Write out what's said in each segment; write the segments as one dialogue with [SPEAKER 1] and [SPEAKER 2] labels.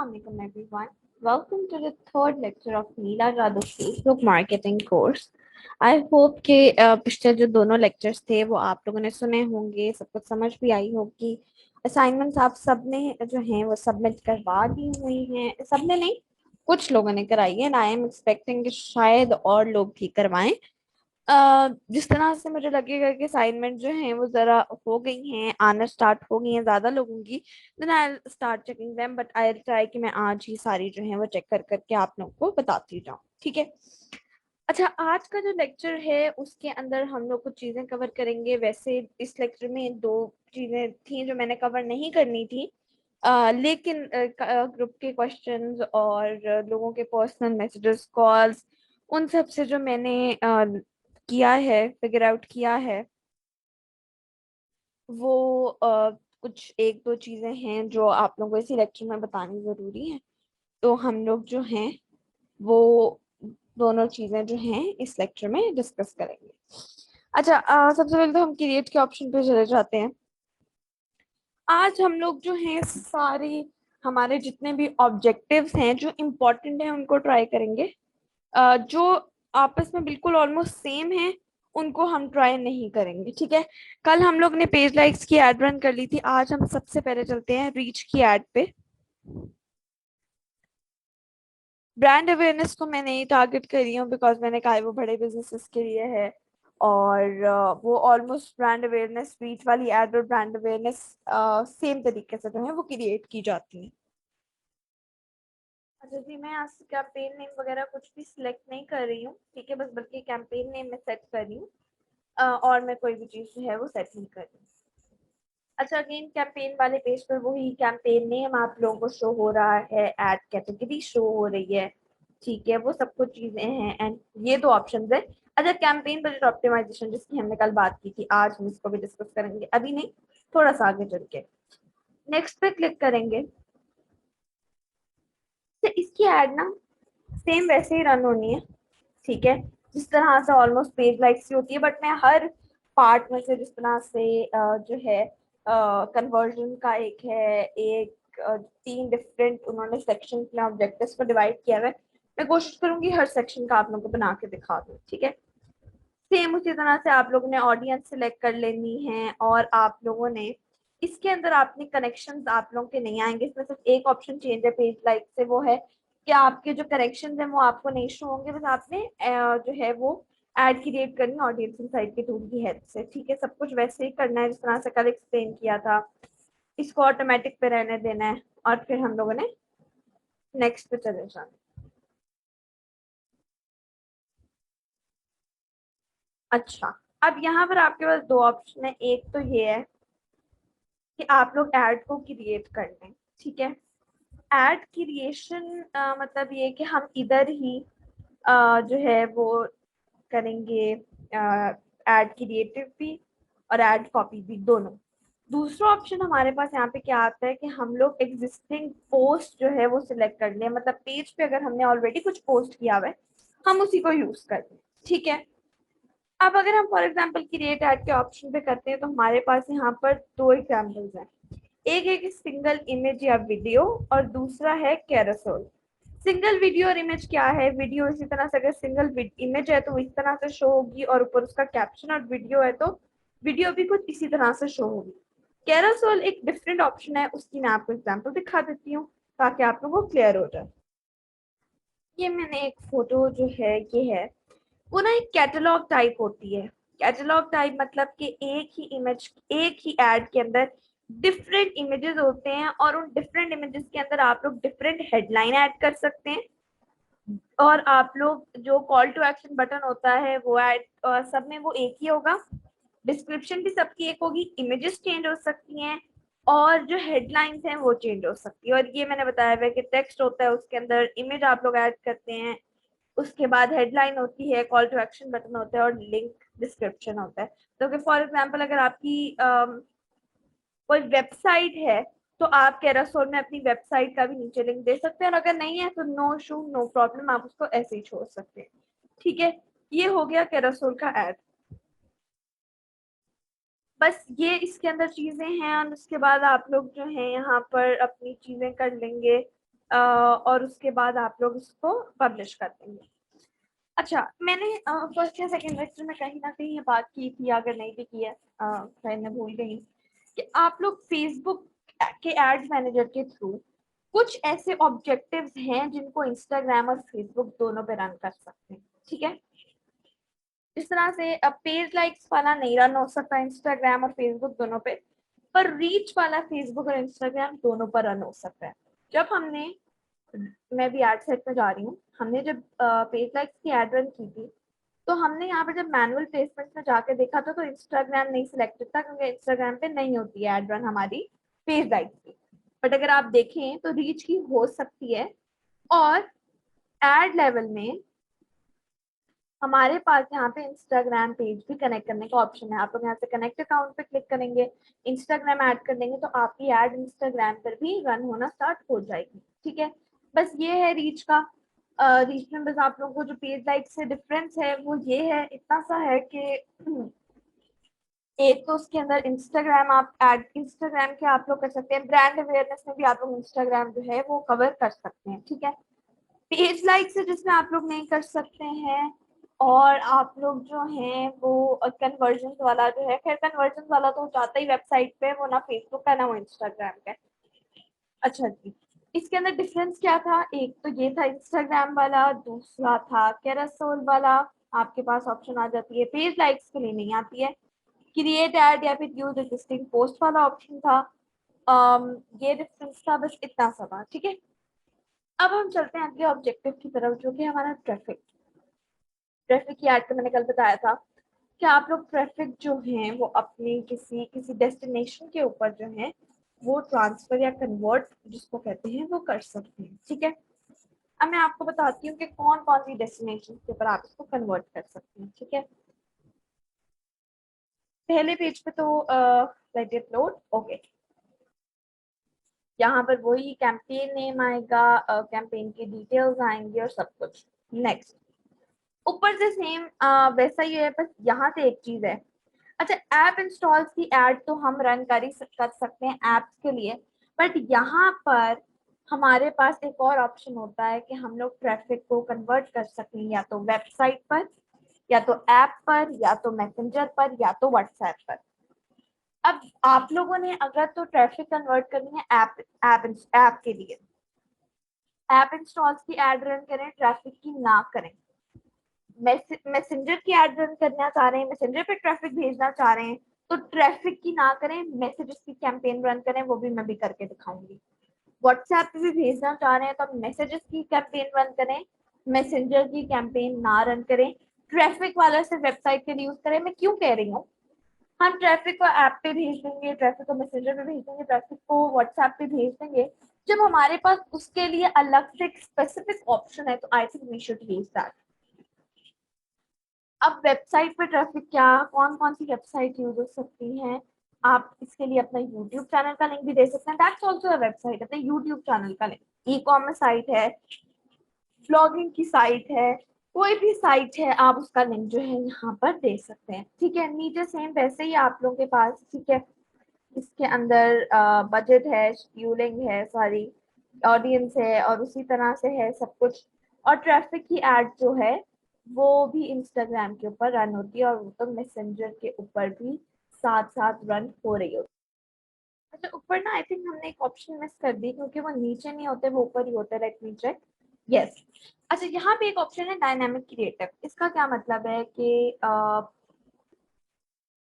[SPEAKER 1] Assalamualaikum everyone. Welcome to the third lecture of नीला जादू Facebook marketing course. I hope कि पिछले जो दोनों lectures थे वो आप लोगों ने सुने होंगे, सब कुछ समझ भी आई होगी. Assignments आप सबने जो हैं वो सबमिट करवा दी हुई हैं. सबने नहीं, कुछ लोगों ने कराई है. And I am expecting कि शायद और लोग भी करवाएं. जिस तरह से मुझे लगेगा कि असाइनमेंट जो है वो जरा हो गई हैं, आना स्टार्ट हो गई हैं ज्यादा लोगों की, then I start checking them. But I try कि मैं आज ही सारी जो है वो चेक कर करके आप लोगों को बताती जाऊँ. ठीक है. अच्छा, आज का जो लेक्चर है उसके अंदर हम लोग कुछ चीजें कवर करेंगे. वैसे इस लेक्चर में दो चीजें थी जो मैंने कवर नहीं करनी थी, लेकिन ग्रुप के क्वेश्चंस और लोगों के पर्सनल मैसेजेस, कॉल्स, उन सब से जो मैंने किया है, फिगर आउट किया है, वो कुछ एक दो चीजें हैं जो आप लोगों को इसी लेक्चर में बतानी जरूरी है. तो हम लोग जो हैं वो दोनों चीजें जो हैं इस लेक्चर में डिस्कस करेंगे. अच्छा, सबसे पहले तो हम क्रिएट के ऑप्शन पे चले जाते हैं. आज हम लोग जो हैं सारे हमारे जितने भी ऑब्जेक्टिव्स हैं जो इम्पोर्टेंट हैं उनको ट्राई करेंगे. जो आपस में बिल्कुल ऑलमोस्ट सेम है उनको हम ट्राई नहीं करेंगे. ठीक है. कल हम लोग ने पेज लाइक्स की एड रन कर ली थी. आज हम सबसे पहले चलते हैं रीच की एड पे. ब्रांड अवेयरनेस को मैं नहीं टारगेट कर रही हूँ बिकॉज मैंने कहा है वो बड़े बिजनेसेस के लिए है. और वो ऑलमोस्ट ब्रांड अवेयरनेस, रीच वाली एड और ब्रांड अवेयरनेस सेम तरीके से जो है वो क्रिएट की जाती है. अच्छा जी, मैं आज कैंपेन नेम वगैरह कुछ भी सिलेक्ट नहीं कर रही हूँ. ठीक है. बस बल्कि कैंपेन नेम मैं सेट कर रही हूँ, और मैं कोई भी चीज जो है वो सेट नहीं कर रही. अच्छा, अगेन कैंपेन वाले पेज पर वही कैंपेन नेम आप लोगों को शो हो रहा है, एड कैटेगरी शो हो रही है. ठीक है. वो सब कुछ चीजें हैं एंड ये दो ऑप्शंस है. अच्छा, कैंपेन बजट ऑप्टिमाइजेशन जिसकी हमने कल बात की थी, आज हम इसको भी डिस्कस करेंगे. अभी नहीं, थोड़ा सा आगे चल के. नेक्स्ट पे क्लिक करेंगे तो इसकी एड ना सेम वैसे ही रन होनी है. ठीक है. जिस तरह से ऑलमोस्ट पेज लाइक्स की होती है, बट मैं हर पार्ट में से जिस तरह से जो है कन्वर्जन का एक है, एक तीन डिफरेंट उन्होंने सेक्शन में ऑब्जेक्टिव्स को डिवाइड किया है. मैं कोशिश करूंगी हर सेक्शन का आप लोगों को बना के दिखा दूं. ठीक है. सेम उसी तरह से आप लोगों ने ऑडियंस सिलेक्ट कर लेनी है और आप लोगों ने इसके अंदर आपने कनेक्शंस आप लोगों के नहीं आएंगे. इसमें सिर्फ एक ऑप्शन चेंज है पेज लाइक से, वो है कि आपके जो कनेक्शंस हैं वो आपको नहीं शो होंगे. बस आपने जो है वो एड क्रिएट करनी है ऑडियंस इनसाइट के टूल की हेल्प से. ठीक है. सब कुछ वैसे ही करना है जिस तरह से कल एक्सप्लेन किया था. इसको ऑटोमेटिक पे रहने देना है और फिर हम लोगों ने नेक्स्ट पे चले जाना. अच्छा, अब यहाँ पर आपके पास दो ऑप्शन है. एक तो ये है कि आप लोग ऐड को क्रिएट कर लें. ठीक है. ऐड क्रिएशन मतलब ये कि हम इधर ही जो है वो करेंगे ऐड क्रिएटिव भी और ऐड कॉपी भी, दोनों. दूसरा ऑप्शन हमारे पास यहाँ पे क्या आता है कि हम लोग एग्जिस्टिंग पोस्ट जो है वो सिलेक्ट कर लें. मतलब पेज पे अगर हमने ऑलरेडी कुछ पोस्ट किया हुआ है हम उसी को यूज कर लें. ठीक है. अब अगर हम फॉर एग्जाम्पल क्रिएट ऐड के ऑप्शन पे करते हैं तो हमारे पास यहाँ पर दो एग्जाम्पल्स हैं. एक एक सिंगल इमेज या वीडियो और दूसरा है कैरोसेल. सिंगल वीडियो और इमेज क्या है? वीडियो इसी तरह से, अगर सिंगल इमेज है तो इस तरह से शो होगी और ऊपर उसका कैप्शन, और वीडियो है तो वीडियो भी कुछ इसी तरह से शो होगी. कैरोसेल एक डिफरेंट ऑप्शन है, उसकी मैं आपको एग्जांपल दिखा देती हूँ ताकि आप लोगों को क्लियर हो जाए. ये मैंने एक फोटो जो है ये है, वो ना एक कैटलॉग टाइप होती है. कैटलॉग टाइप मतलब कि एक ही इमेज, एक ही एड के अंदर डिफरेंट इमेजेस होते हैं और उन डिफरेंट इमेजेस के अंदर आप लोग डिफरेंट हेडलाइन ऐड कर सकते हैं. और आप लोग जो कॉल टू एक्शन बटन होता है वो ऐड, सब में वो एक ही होगा. डिस्क्रिप्शन भी सबकी एक होगी. इमेजेस चेंज हो सकती हैं और जो हेडलाइंस हैं वो चेंज हो सकती है. और ये मैंने बताया हुआ है कि टेक्स्ट होता है, उसके अंदर इमेज आप लोग ऐड करते हैं, उसके बाद हेडलाइन होती है, कॉल टू एक्शन बटन होता है और लिंक डिस्क्रिप्शन होता है. तो फॉर एग्जांपल अगर आपकी कोई वेबसाइट है तो आप कैरोसेल में अपनी वेबसाइट का भी नीचे लिंक दे सकते हैं, और अगर नहीं है तो नो इशू, नो प्रॉब्लम, आप उसको ऐसे ही छोड़ सकते हैं. ठीक है. ये हो गया कैरोसेल का ऐड. बस ये इसके अंदर चीजें हैं और उसके बाद आप लोग जो है यहाँ पर अपनी चीजें कर लेंगे. और उसके बाद आप लोग उसको पब्लिश कर देंगे। अच्छा, मैंने फर्स्ट या सेकंड लेक्चर में कहीं ना कहीं ये बात की थी, अगर नहीं भी की है शायद मैं भूल गई हूँ, कि आप लोग फेसबुक के एड्स मैनेजर के थ्रू कुछ ऐसे ऑब्जेक्टिव्स हैं जिनको इंस्टाग्राम और फेसबुक दोनों पे रन कर सकते हैं, ठीक है। इस तरह से अब पेज लाइक्स वाला नहीं रन हो सकता इंस्टाग्राम और फेसबुक दोनों पे, पर रीच वाला फेसबुक और इंस्टाग्राम दोनों पर रन हो सकता है। जब हमने, मैं भी एड सेट में जा रही हूँ, हमने जब पेज लाइक्स की एड रन की थी, तो हमने यहाँ पर जब मैनुअल प्लेसमेंट में जाके देखा था तो इंस्टाग्राम नहीं सिलेक्टेड था, क्योंकि इंस्टाग्राम पे नहीं होती है एड रन हमारी पेज लाइक्स की। बट अगर आप देखें तो रीच की हो सकती है, और एड लेवल में हमारे पास यहाँ पे इंस्टाग्राम पेज भी कनेक्ट करने का ऑप्शन है। आप लोग यहाँ से कनेक्ट अकाउंट पे क्लिक करेंगे, इंस्टाग्राम ऐड कर देंगे, तो आपकी ऐड इंस्टाग्राम पर भी रन होना स्टार्ट हो जाएगी, ठीक है। बस ये है रीच का। रीच में बस आप लोगों को जो पेज लाइक से डिफरेंस है वो ये है, इतना सा है कि एक तो उसके अंदर इंस्टाग्राम आप ऐड इंस्टाग्राम के आप लोग कर सकते हैं, ब्रांड अवेयरनेस में भी आप लोग इंस्टाग्राम जो है वो कवर कर सकते हैं, ठीक है। पेज लाइक से जिसमें आप लोग नहीं कर सकते हैं, और आप लोग जो हैं वो कन्वर्जन वाला जो है, खैर कन्वर्जन वाला तो जाता ही वेबसाइट पे, वो ना फेसबुक का ना वो इंस्टाग्राम का। अच्छा जी, इसके अंदर डिफरेंस क्या था, एक तो ये था इंस्टाग्राम वाला, दूसरा था कैरासोल वाला। आपके पास ऑप्शन आ जाती है, पेज लाइक्स के लिए नहीं आती है। क्रिएट एड या फिर यूज एग्जिस्टिंग पोस्ट वाला ऑप्शन था। ये डिफरेंस था, बस इतना सा था, ठीक है। अब हम चलते हैं अगले ऑब्जेक्टिव की तरफ, जो कि हमारा ट्रैफिक। ट्रैफिक की ऐड तो मैंने कल बताया था कि आप लोग ट्रैफिक जो है वो अपने किसी किसी डेस्टिनेशन के ऊपर जो है वो ट्रांसफर या कन्वर्ट जिसको कहते हैं वो कर सकते हैं, ठीक है। अब मैं आपको बताती हूँ कि कौन कौन सी डेस्टिनेशन के ऊपर आप इसको कन्वर्ट कर सकते हैं, ठीक है। पहले पेज पे तो लेट इट लोड, ओके। यहाँ पर वही कैंपेन नेम आएगा, कैंपेन की डिटेल्स आएंगी और सब कुछ। नेक्स्ट, ऊपर से सेम वैसा ही है, बस यहाँ से एक चीज है। अच्छा, ऐप इंस्टॉल्स की ऐड तो हम रन कर सकते हैं ऐप्स के लिए, बट यहाँ पर हमारे पास एक और ऑप्शन होता है कि हम लोग ट्रैफिक को कन्वर्ट कर सकते हैं, या तो वेबसाइट पर, या तो ऐप पर, या तो मैसेंजर पर, या तो व्हाट्सएप पर। अब आप लोगों ने अगर तो ट्रैफिक कन्वर्ट करनी है ऐप ऐप ऐप के लिए, ऐप इंस्टॉल्स की ऐड रन करें, ट्रैफिक की ना करें। मैसेंजर की ऐड रन करना चाह रहे हैं, मैसेंजर पे ट्रैफिक भेजना चाह रहे हैं, तो ट्रैफिक की ना करें, मैसेजेस की कैंपेन रन करें, वो भी मैं भी करके दिखाऊंगी। व्हाट्सएप पे भी भेजना चाह रहे हैं तो मैसेजेस की कैंपेन रन करें, मैसेंजर की कैंपेन ना रन करें। ट्रैफिक वाला से वेबसाइट के लिए यूज करें। मैं क्यों कह रही हूँ, हम ट्रैफिक को ऐप पे भेज देंगे, ट्रैफिक को मैसेंजर पे भेज देंगे, ट्रैफिक को व्हाट्सएप पे भेज देंगे, जब हमारे पास उसके लिए अलग से एक स्पेसिफिक ऑप्शन है, तो I think we should use that. अब वेबसाइट पे ट्रैफिक क्या, कौन कौन सी वेबसाइट यूज हो सकती हैं, आप इसके लिए अपना यूट्यूब चैनल का लिंक भी दे सकते हैं, दैट्स ऑल्सो अ वेबसाइट, अपने यूट्यूब चैनल का लिंक, ई कॉमर्स साइट है, ब्लॉगिंग की साइट है, कोई भी साइट है, आप उसका लिंक जो है यहाँ पर दे सकते हैं, ठीक है। नीचे सेम वैसे ही आप लोगों के पास, ठीक है, इसके अंदर बजट है, शेड्यूलिंग है, सॉरी ऑडियंस है, और उसी तरह से है सब कुछ। और ट्रैफिक की एड जो है वो भी इंस्टाग्राम के ऊपर रन होती है, और वो तो मैसेंजर के ऊपर भी साथ साथ रन हो रही होती है। अच्छा, ऊपर ना आई थिंक हमने एक ऑप्शन मिस कर दी, क्योंकि वो नीचे नहीं होते, वो ऊपर ही होते, लेट मी चेक। यस, अच्छा, यहाँ पे एक ऑप्शन है डायनामिक क्रिएटिव। इसका क्या मतलब है कि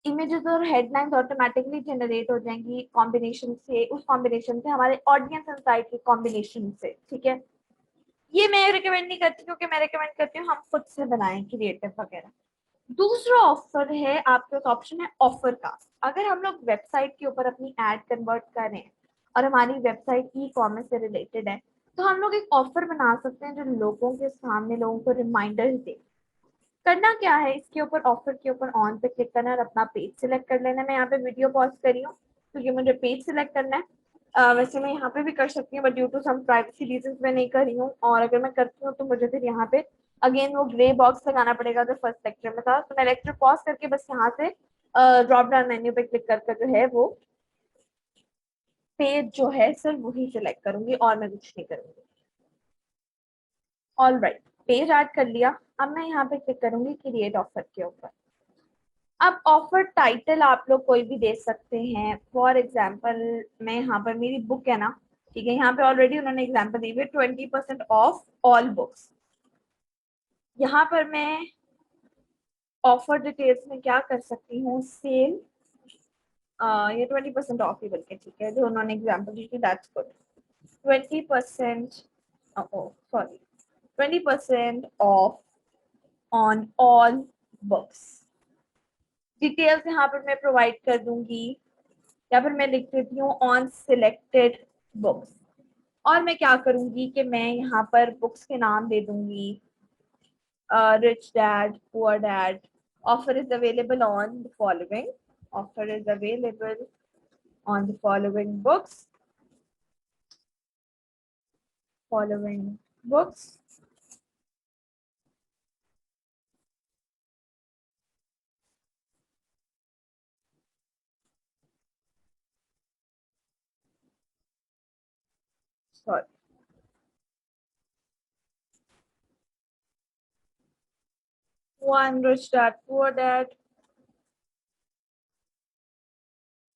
[SPEAKER 1] इमेजेस और हेडलाइंस ऑटोमेटिकली जनरेट हो जाएंगी कॉम्बिनेशन से, उस कॉम्बिनेशन से हमारे ऑडियंस इनसाइट के कॉम्बिनेशन से, ठीक है। ये मैं रिकमेंड नहीं करती, क्योंकि मैं रिकमेंड करती हूँ हम खुद से बनाएं क्रिएटिव वगैरह। दूसरा ऑफर है, आपके पास ऑप्शन है ऑफर का। अगर हम लोग वेबसाइट के ऊपर अपनी एड कन्वर्ट कर रहे हैं और हमारी वेबसाइट ई कॉमर्स से रिलेटेड है, तो हम लोग एक ऑफर बना सकते हैं जो लोगों के सामने लोगों को रिमाइंडर दे। करना क्या है, इसके ऊपर ऑफर के ऊपर ऑन पे क्लिक करना है और अपना पेज सिलेक्ट कर लेना है। मैं यहाँ पे वीडियो पॉज करी हूँ क्योंकि मुझे पेज सिलेक्ट करना है। वैसे मैं यहाँ पे भी कर सकती हूँ, but due to some privacy reason मैं नहीं कर रही हूँ, और अगर मैं करती हूँ तो मुझे फिर यहाँ पे अगेन वो ग्रे बॉक्स लगाना पड़ेगा जो फर्स्ट लेक्चर में था। तो मैं लेक्चर पॉज करके बस यहाँ से ड्रॉप डाउन मेन्यू पे क्लिक करके जो है वो पेज जो है सिर्फ वही सिलेक्ट करूंगी, और मैं कुछ नहीं करूंगी। ऑल राइट, पेज ऐड कर लिया। अब मैं यहाँ पे क्लिक करूंगी क्रिएट ऑफर के ऊपर। अब ऑफर टाइटल आप लोग कोई भी दे सकते हैं। फॉर एग्जाम्पल मैं यहाँ पर, मेरी बुक है ना, ठीक है, यहाँ पे ऑलरेडी उन्होंने एग्जाम्पल दी हुई है 20% ऑफ ऑल बुक्स। यहाँ पर मैं ऑफर डिटेल्स में क्या कर सकती हूँ, सेल, ये 20% ऑफ ही बल्कि, ठीक है, जो उन्होंने एग्जाम्पल दी थी, that's good. 20%, sorry, 20% of on all books. Details यहाँ पर मैं प्रोवाइड कर दूंगी, या फिर मैं लिख देती हूँ ऑन सिलेक्टेड बुक्स। और मैं क्या करूंगी कि मैं यहाँ पर बुक्स के नाम दे दूंगी, rich dad, poor dad, offer is available on the following, offer is available on the following books. Sorry. One rich dad, poor dad.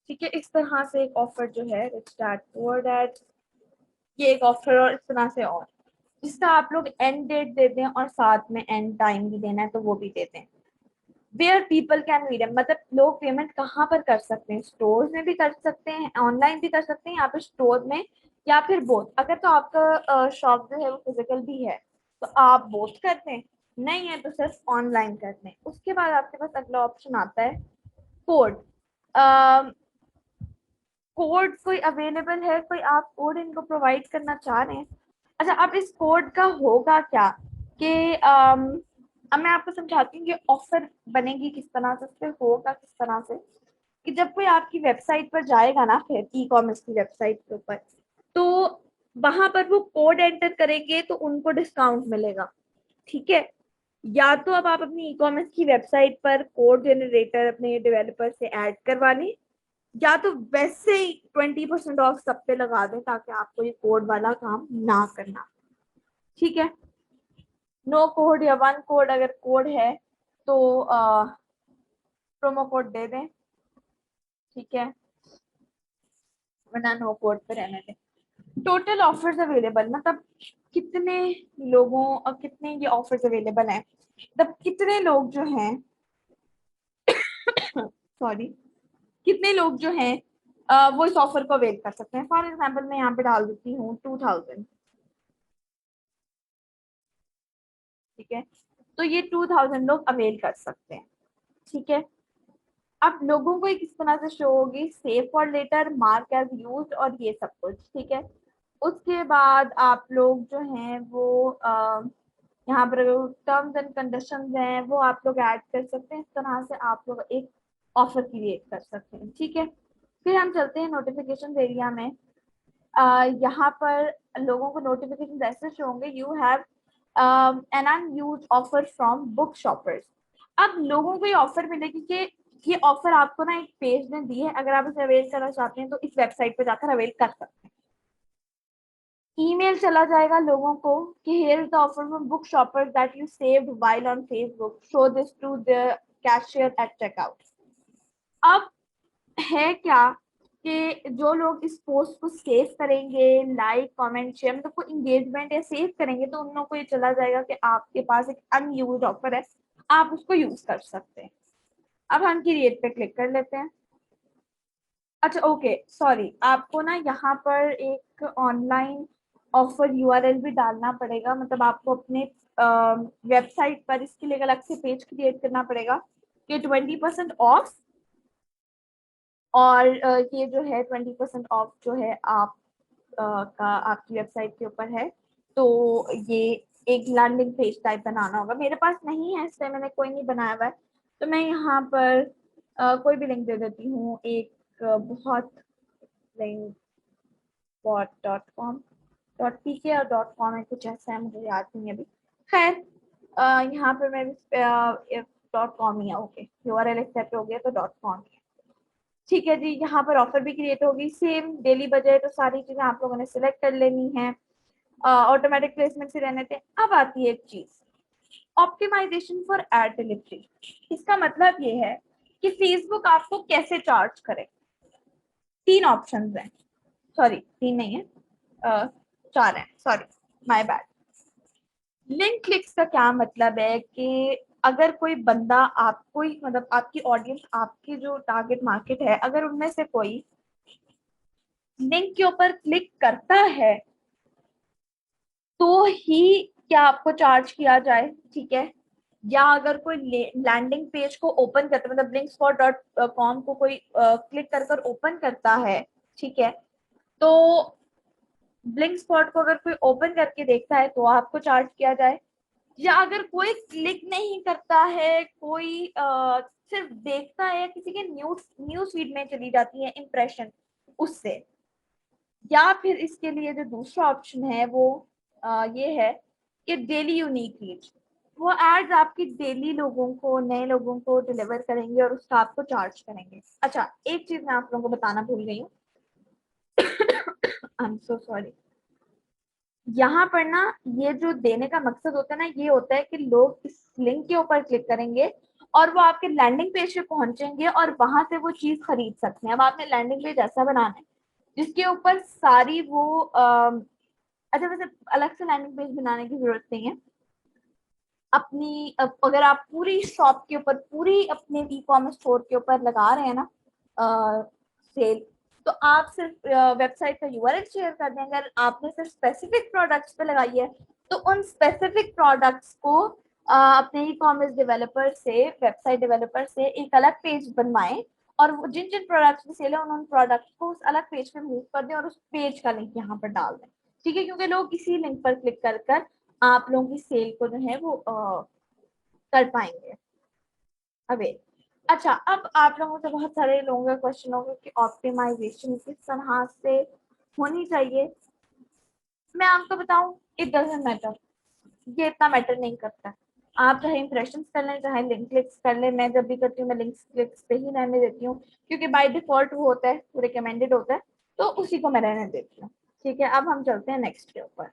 [SPEAKER 1] ठीक है, इस तरह से एक ऑफर जो है, रिच डैड पुअर डैड, ये एक ऑफर, और इस तरह से और जिसका आप लोग एंड डेट दे दें और साथ में एंड टाइम भी देना है तो वो भी देते हैं। वेयर पीपल कैन रीड, मतलब लोग पेमेंट कहाँ पर कर सकते हैं, स्टोर में भी कर सकते हैं, ऑनलाइन भी कर सकते हैं, या फिर स्टोर में, या फिर बोथ। अगर तो आपका शॉप जो है वो फिजिकल भी है तो आप बोथ करते हैं, नहीं है तो सिर्फ ऑनलाइन करते हैं। उसके बाद आपके पास अगला ऑप्शन आता है कोड। कोड कोई अवेलेबल है, कोई आप कोड इनको प्रोवाइड करना चाह रहे हैं। अच्छा, अब इस कोड का होगा क्या कि अब मैं आपको समझाती हूँ कि ऑफर बनेगी किस तरह से, फिर होगा किस तरह से, कि जब कोई आपकी वेबसाइट पर जाएगा ना, फिर ई कॉमर्स की वेबसाइट के ऊपर, तो वहां पर वो कोड एंटर करेंगे तो उनको डिस्काउंट मिलेगा, ठीक है। या तो अब आप अपनी ई कॉमर्स की वेबसाइट पर कोड जनरेटर अपने डेवलपर से ऐड करवा लें, या तो वैसे ही 20% ऑफ सब पे लगा दें ताकि आपको ये कोड वाला काम ना करना, ठीक है। नो कोड या वन कोड, अगर कोड है तो प्रोमो कोड दे दें, ठीक है, वरना नो कोड पे रहने दें। टोटल ऑफर्स अवेलेबल, मतलब कितने लोगों और कितने ये ऑफर्स अवेलेबल हैं, मतलब कितने लोग जो हैं सॉरी, कितने लोग जो हैं वो इस ऑफर को अवेल कर सकते हैं। फॉर एग्जाम्पल मैं यहाँ पे डाल देती हूँ 2000, ठीक है, तो ये 2000 लोग अवेल कर सकते हैं, ठीक है। अब लोगों को ये किस तरह से शो होगी, save for later, mark as used और ये सब कुछ, ठीक है। उसके बाद आप लोग जो हैं वो यहाँ पर टर्म्स एंड कंडीशंस हैं वो आप लोग ऐड कर सकते हैं। इस तरह से आप लोग एक ऑफर क्रिएट कर सकते हैं, ठीक है। फिर हम चलते हैं नोटिफिकेशन एरिया में। यहाँ पर लोगों को नोटिफिकेशन ऐसे शो होंगे, you have an unused offer from book shoppers. अब लोगों को ये ऑफर मिलेगी कि ये ऑफर आपको ना एक पेज ने दी है, अगर आप इसे अवेल करना चाहते हैं तो इस वेबसाइट पे जाकर अवेल कर सकते हैं। ईमेल चला जाएगा लोगों को कि here is the offer from book shoppers that you saved while on Facebook, show this to the cashier at checkout. अब है क्या कि जो लोग इस पोस्ट को सेव करेंगे, लाइक कमेंट शेयर, मतलब कोई इंगेजमेंट या सेव करेंगे, तो उन लोगों को ये चला जाएगा कि आपके पास एक अनयूज्ड ऑफर है, आप उसको यूज कर सकते हैं। अब हम क्रिएट पे क्लिक कर लेते हैं। अच्छा ओके, सॉरी, आपको ना यहाँ पर एक ऑनलाइन ऑफर यूआरएल भी डालना पड़ेगा, मतलब आपको अपने वेबसाइट पर इसके लिए अलग से पेज क्रिएट करना पड़ेगा कि 20% ऑफ, और ये जो है 20% ऑफ जो है आप का आपकी वेबसाइट के ऊपर है, तो ये एक लैंडिंग पेज टाइप बनाना होगा। मेरे पास नहीं है, इसलिए मैंने कोई नहीं बनाया हुआ है, तो मैं यहाँ पर कोई भी लिंक दे देती हूँ, एक बहुत लिंक .com और .com है, कुछ ऐसा है, मुझे याद नहीं अभी। खैर यहाँ पर मैं .com ही है, ओके, यूआरएल एक्सेप्ट हो गया तो .com ही है, ठीक है जी। यहाँ पर ऑफर भी क्रिएट होगी, सेम डेली बजट और सारी चीजें आप लोगों ने सिलेक्ट कर लेनी है। ऑटोमेटिक प्लेसमेंट से रहने थे। अब आती है एक चीज, ऑप्टिमाइजेशन फॉर एड डिलीवरी। इसका मतलब ये है कि फेसबुक आपको कैसे चार्ज करे। तीन ऑप्शंस हैं, सॉरी तीन नहीं है, चार हैं, sorry my bad. Link clicks का क्या मतलब है कि अगर कोई बंदा आपको ही मतलब आपकी ऑडियंस, आपकी जो टारगेट मार्केट है, अगर उनमें से कोई लिंक के ऊपर क्लिक करता है तो ही क्या आपको चार्ज किया जाए, ठीक है। या अगर कोई लैंडिंग पेज को ओपन करता है, मतलब blinkspot.com को कोई क्लिक कर कर ओपन करता है, ठीक है, तो ब्लिंक स्पॉट को अगर कोई ओपन करके देखता है तो आपको चार्ज किया जाए। या अगर कोई क्लिक नहीं करता है, कोई सिर्फ देखता है, किसी के न्यूज न्यूज फीड में चली जाती है इंप्रेशन उससे। या फिर इसके लिए जो दूसरा ऑप्शन है वो ये है कि डेली यूनिक रीच, वो एड्स आपकी डेली लोगों को, नए लोगों को डिलीवर करेंगे और उसका आपको चार्ज करेंगे। अच्छा, एक चीज मैं आप लोगों को बताना भूल गई हूँ, आई एम सो सॉरी। यहाँ पर ना ये जो देने का मकसद होता है ना, ये होता है कि लोग इस लिंक के ऊपर क्लिक करेंगे और वो आपके लैंडिंग पेज पे पहुंचेंगे और वहां से वो चीज खरीद सकते हैं। अब आपने लैंडिंग पेज ऐसा बनाना है जिसके ऊपर सारी वो अच्छा वैसे अलग से लैंडिंग पेज बनाने की जरूरत नहीं है। अपनी अगर आप पूरी शॉप के ऊपर, पूरी अपने ई कॉमर्स स्टोर के ऊपर लगा रहे हैं ना सेल, तो आप सिर्फ वेबसाइट का यूआरएल शेयर कर दें। अगर आपने सिर्फ स्पेसिफिक प्रोडक्ट्स पे लगाई है तो उन स्पेसिफिक प्रोडक्ट्स को अपने ई कॉमर्स डेवलपर से, वेबसाइट डेवलपर से एक अलग पेज बनवाएं और वो जिन जिन प्रोडक्ट्स में सेल है उन प्रोडक्ट्स को उस अलग पेज पे मूव कर दें और उस पेज का लिंक यहाँ पर डाल दें, ठीक है। क्योंकि लोग इसी लिंक पर क्लिक कर कर आप लोगों की सेल को जो है वो कर पाएंगे। अबे अच्छा, अब आप लोगों से बहुत सारे लोगों का क्वेश्चन होगा कि ऑप्टिमाइजेशन किस तरह से होनी चाहिए। मैं आपको बताऊं, इट डजेंट मैटर, ये इतना मैटर नहीं करता। आप चाहे इंप्रेशन कर लें, चाहे लिंक क्लिक्स कर लें, मैं जब भी करती हूँ मैं लिंक क्लिक्स पे ही रहने देती हूँ क्योंकि बाय डिफॉल्ट वो होता है, वो रिकमेंडेड होता है, तो उसी को मैं रहने देती हूँ। ठीक है, अब हम चलते हैं नेक्स्ट के ऊपर।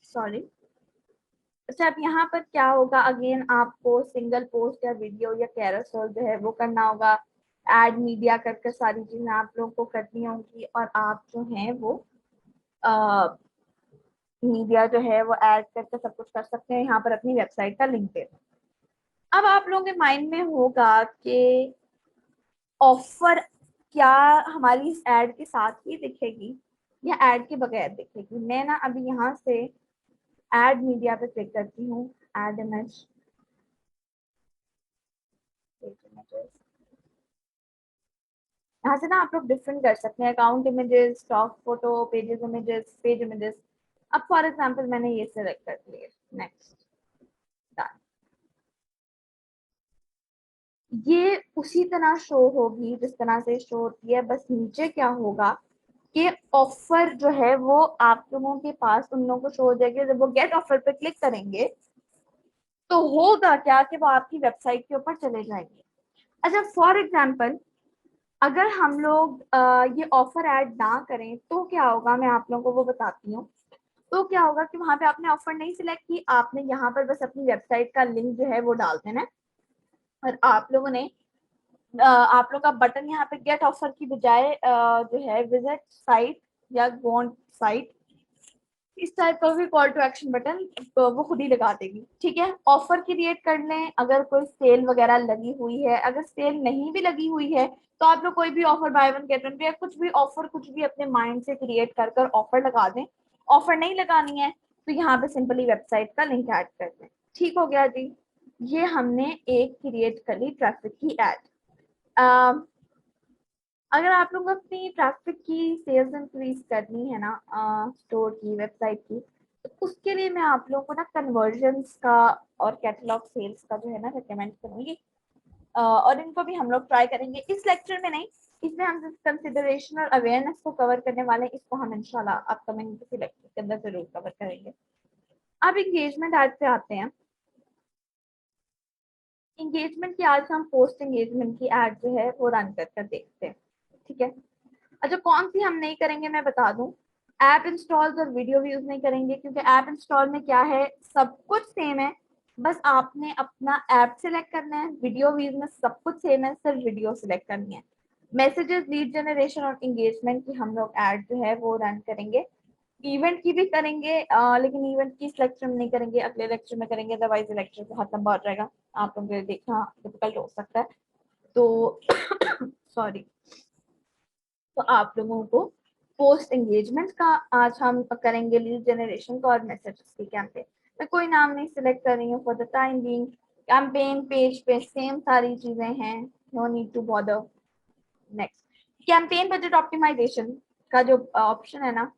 [SPEAKER 1] सॉरी। अच्छा, अब यहाँ पर क्या होगा, अगेन आपको सिंगल पोस्ट या वीडियो या कैरोसेल जो है वो करना होगा। एड मीडिया करके सारी चीजें आप लोगों को करनी होंगी और आप जो है वो मीडिया जो है वो ऐड करके सब कुछ कर सकते हैं। यहाँ पर अपनी वेबसाइट का लिंक दे दो। अब आप लोगों के माइंड में होगा कि ऑफर क्या हमारी इस एड के साथ ही दिखेगी या एड के बगैर दिखेगी। मैं ना अभी यहाँ से एड मीडिया पे क्लिक करती हूँ, एड इमेज, यहाँ से ना आप लोग डिफरेंट कर सकते हैं, account images, stock photo, pages images, page images. अब फॉर एग्जांपल मैंने ये सेलेक्ट कर लिया, नेक्स्ट, डन। ये उसी तरह शो होगी जिस तरह से शो होती है, बस नीचे क्या होगा कि ऑफर जो है वो आप लोगों के पास उन लोगों को शो हो जाएगी। जब वो गेट ऑफर पे क्लिक करेंगे तो होगा क्या कि वो आपकी वेबसाइट के ऊपर चले जाएंगे। अच्छा, फॉर एग्जाम्पल अगर हम लोग ये ऑफर ऐड ना करें तो क्या होगा, मैं आप लोगों को वो बताती हूँ। तो क्या होगा कि वहां पे आपने ऑफर नहीं सिलेक्ट की, आपने यहाँ पर बस अपनी वेबसाइट का लिंक जो है वो डाल देना है और आप लोगों ने आप लोग का बटन यहाँ पे गेट ऑफर की बजाय जो है विजिट साइट या गो ऑन साइट, इस टाइप का भी कॉल टू एक्शन बटन वो खुद ही लगा देगी, ठीक है। ऑफर क्रिएट कर लें, अगर कोई सेल वगैरह लगी हुई है, अगर सेल नहीं भी लगी हुई है तो आप लोग कोई भी offer, by one get one पे या कुछ भी ऑफर, कुछ भी अपने माइंड से क्रिएट कर कर ऑफर लगा दें। ऑफर नहीं लगानी है तो यहाँ पे सिंपली वेबसाइट का लिंक ऐड कर दें, ठीक हो गया जी। ये हमने एक क्रिएट कर ली ट्रैफिक की एड। अगर आप लोग अपनी ट्रैफिक की सेल्स इंक्रीज करनी है ना, स्टोर की, वेबसाइट की, तो उसके लिए मैं आप लोगों को ना कन्वर्जन्स का और कैटलॉग सेल्स का जो है ना रेकमेंड करूंगी। और इनको भी हम लोग ट्राई करेंगे इस लेक्चर में नहीं, इसमें हम कंसिडरेशन और अवेयरनेस को कवर करने वाले हैं। इसको हम इंशाल्लाह अपकमिंग किसी लेक्चर के अंदर जरूर कवर करेंगे। अब इंगेजमेंट एड पे आते हैं। इंगेजमेंट की आज हम पोस्ट एंगेजमेंट की एड जो है वो रन कर कर देखते हैं, ठीक है। अच्छा, कौन सी हम नहीं करेंगे मैं बता दूं, ऐप इंस्टॉल और वीडियो व्यूज नहीं करेंगे, क्योंकि ऐप इंस्टॉल में क्या है, सब कुछ सेम है, बस आपने अपना ऐप सिलेक्ट करना है। वीडियो व्यूज में सब कुछ सेम है, सिर्फ वीडियो सिलेक्ट करनी है। मैसेजेस, लीड जनरेशन और एंगेजमेंट की हम लोग ऐड जो है वो रन करेंगे। इवेंट की भी करेंगे, लेकिन इवेंट की इस लेक्चर में नहीं करेंगे, अगले लेक्चर में करेंगे, अदरवाइज लेक्चर बहुत लंबा हो जाएगा, आप लोगों के लिए देखना डिफिकल्ट हो सकता है। तो सॉरी। तो आप लोगों को पोस्ट एंगेजमेंट का आज हम करेंगे, लीड जनरेशन का और मैसेजेस की कैंपेन। मैं कोई नाम नहीं सिलेक्ट कर रही हूँ for the time being. Campaign page पे सेम सारी चीजें हैं, no need to bother. Next, campaign budget optimisation का जो ऑप्शन है ना,